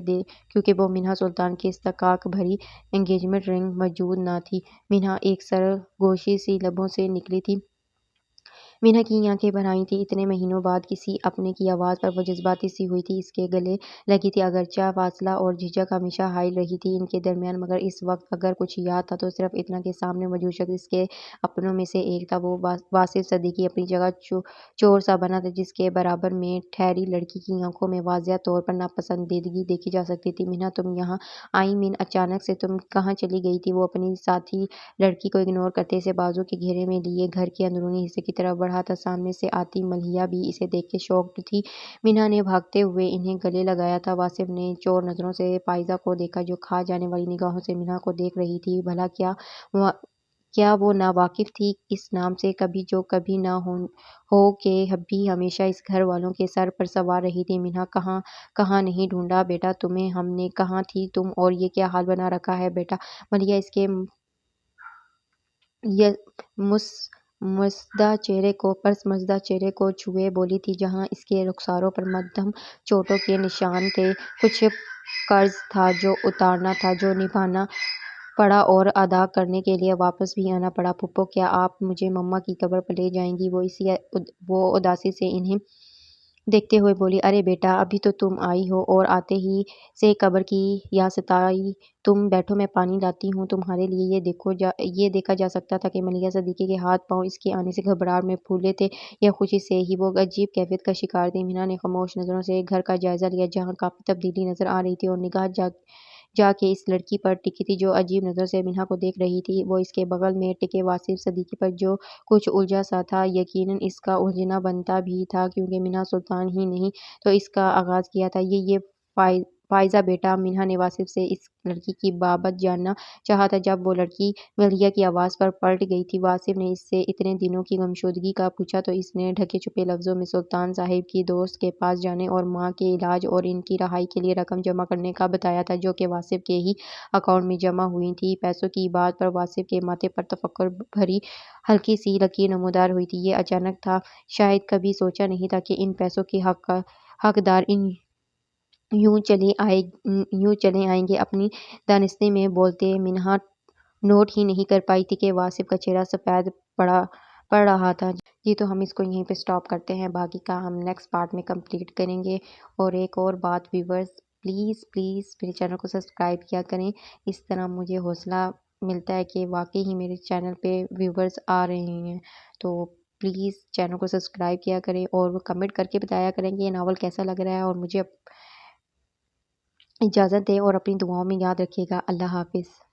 کیونکہ وہ منہا سلطان کی استحقاق بھری انگیجمنٹ رنگ موجود نہ تھی۔ منہا ایک سرگوشی سی لبوں سے نکلی تھی۔ منہا کی آنکھیں بھر آئی تھیں۔ اتنے مہینوں بعد کسی اپنے کی آواز پر وہ جذباتی سی ہوئی تھی، اس کے گلے لگی تھی، اگرچہ فاصلہ اور جھجک ہمیشہ حائل رہی تھی ان کے درمیان، مگر اس وقت اگر کچھ یاد تھا تو صرف اتنا کہ سامنے موجود شخص اس کے اپنوں میں سے ایک تھا۔ وہ واصف صدیقی اپنی جگہ چور سا بنا تھا، جس کے برابر میں ٹھہری لڑکی کی آنکھوں میں واضح طور پر ناپسندیدگی دیکھی جا سکتی تھی۔ منہا، تم یہاں آئی من اچانک سے، تم کہاں چلی گئی تھی؟ وہ اپنی ساتھی لڑکی کو اگنور کرتے اسے بازو کے گھیرے میں لیے گھر کے اندرونی حصے کی طرف بڑھا تھا۔ سامنے سے آتی ملیحہ بھی اسے دیکھ کے شاکڈ تھی۔ منہا نے بھاگتے ہوئے انہیں گلے لگایا تھا۔ واصف نے چور نظروں سے پائزہ کو دیکھا جو کھا جانے والی نگاہوں سے منہا کو دیکھ رہی تھی۔ بھلا کیا وہ ناواقف تھی اس نام سے، کبھی جو کبھی نہ ہو کہ بھی ہمیشہ اس گھر والوں کے سر پر سوار رہی تھی؟ منہا، کہاں نہیں ڈھونڈا بیٹا تمہیں ہم نے، کہاں تھی تم، اور یہ کیا حال بنا رکھا ہے بیٹا؟ ملیحہ اس کے مسدہ چہرے کو چھوئے بولی تھی، جہاں اس کے رخساروں پر مدھم چوٹوں کے نشان تھے۔ کچھ قرض تھا جو اتارنا تھا، جو نبھانا پڑا اور ادا کرنے کے لیے واپس بھی آنا پڑا۔ پھپھو، کیا آپ مجھے مما کی قبر پر لے جائیں گی؟ وہ اداسی سے انہیں دیکھتے ہوئے بولی۔ ارے بیٹا، ابھی تو تم آئی ہو اور آتے ہی سے قبر کی یاستائی۔ تم بیٹھو، میں پانی لاتی ہوں تمہارے لیے۔ یہ دیکھا جا سکتا تھا کہ ملیحہ صدیقی کے ہاتھ پاؤں اس کے آنے سے گھبراہٹ میں پھولے تھے یا خوشی سے ہی۔ وہ عجیب کیفیت کا شکار تھی۔ مینا نے خاموش نظروں سے گھر کا جائزہ لیا، جہاں کافی تبدیلی نظر آ رہی تھی، اور نگاہ جا کے اس لڑکی پر ٹکی تھی جو عجیب نظروں سے مینا کو دیکھ رہی تھی۔ وہ اس کے بغل میں ٹکے واصف صدیقی پر جو کچھ الجھا سا تھا، یقیناً اس کا الجھنا بنتا بھی تھا، کیونکہ مینا سلطان ہی نہیں تو اس کا آغاز کیا تھا۔ یہ فائزہ بیٹا، مینا نے واصف سے اس لڑکی کی بابت جاننا چاہا تھا، جب وہ لڑکی ملیحہ کی آواز پر پلٹ گئی تھی۔ واصف نے اس سے اتنے دنوں کی گمشدگی کا پوچھا تو اس نے ڈھکے چھپے لفظوں میں سلطان صاحب کی دوست کے پاس جانے اور ماں کے علاج اور ان کی رہائی کے لیے رقم جمع کرنے کا بتایا تھا، جو کہ واصف کے ہی اکاؤنٹ میں جمع ہوئی تھی۔ پیسوں کی بات پر واصف کے ماتھے پر تفکر بھری ہلکی سی لکیر نمودار ہوئی تھی۔ یہ اچانک تھا، شاید کبھی سوچا نہیں تھا کہ ان پیسوں کے حقدار یوں چلے آئیں گے۔ اپنی دانستگی میں بولتے مینا نوٹ ہی نہیں کر پائی تھی کہ واصف کا چہرہ سفید پڑ رہا تھا۔ جی تو ہم اس کو یہیں پہ سٹاپ کرتے ہیں، باقی کا ہم نیکسٹ پارٹ میں کمپلیٹ کریں گے۔ اور ایک اور بات ویورز، پلیز میرے چینل کو سبسکرائب کیا کریں، اس طرح مجھے حوصلہ ملتا ہے کہ واقعی ہی میرے چینل پہ ویورز آ رہے ہیں۔ تو پلیز چینل کو سبسکرائب کیا کریں اور وہ کمنٹ کر کے بتایا کریں کہ یہ ناول کیسا لگ رہا ہے، اور مجھے اجازت دیں اور اپنی دعاؤں میں یاد رکھیے گا۔ اللہ حافظ۔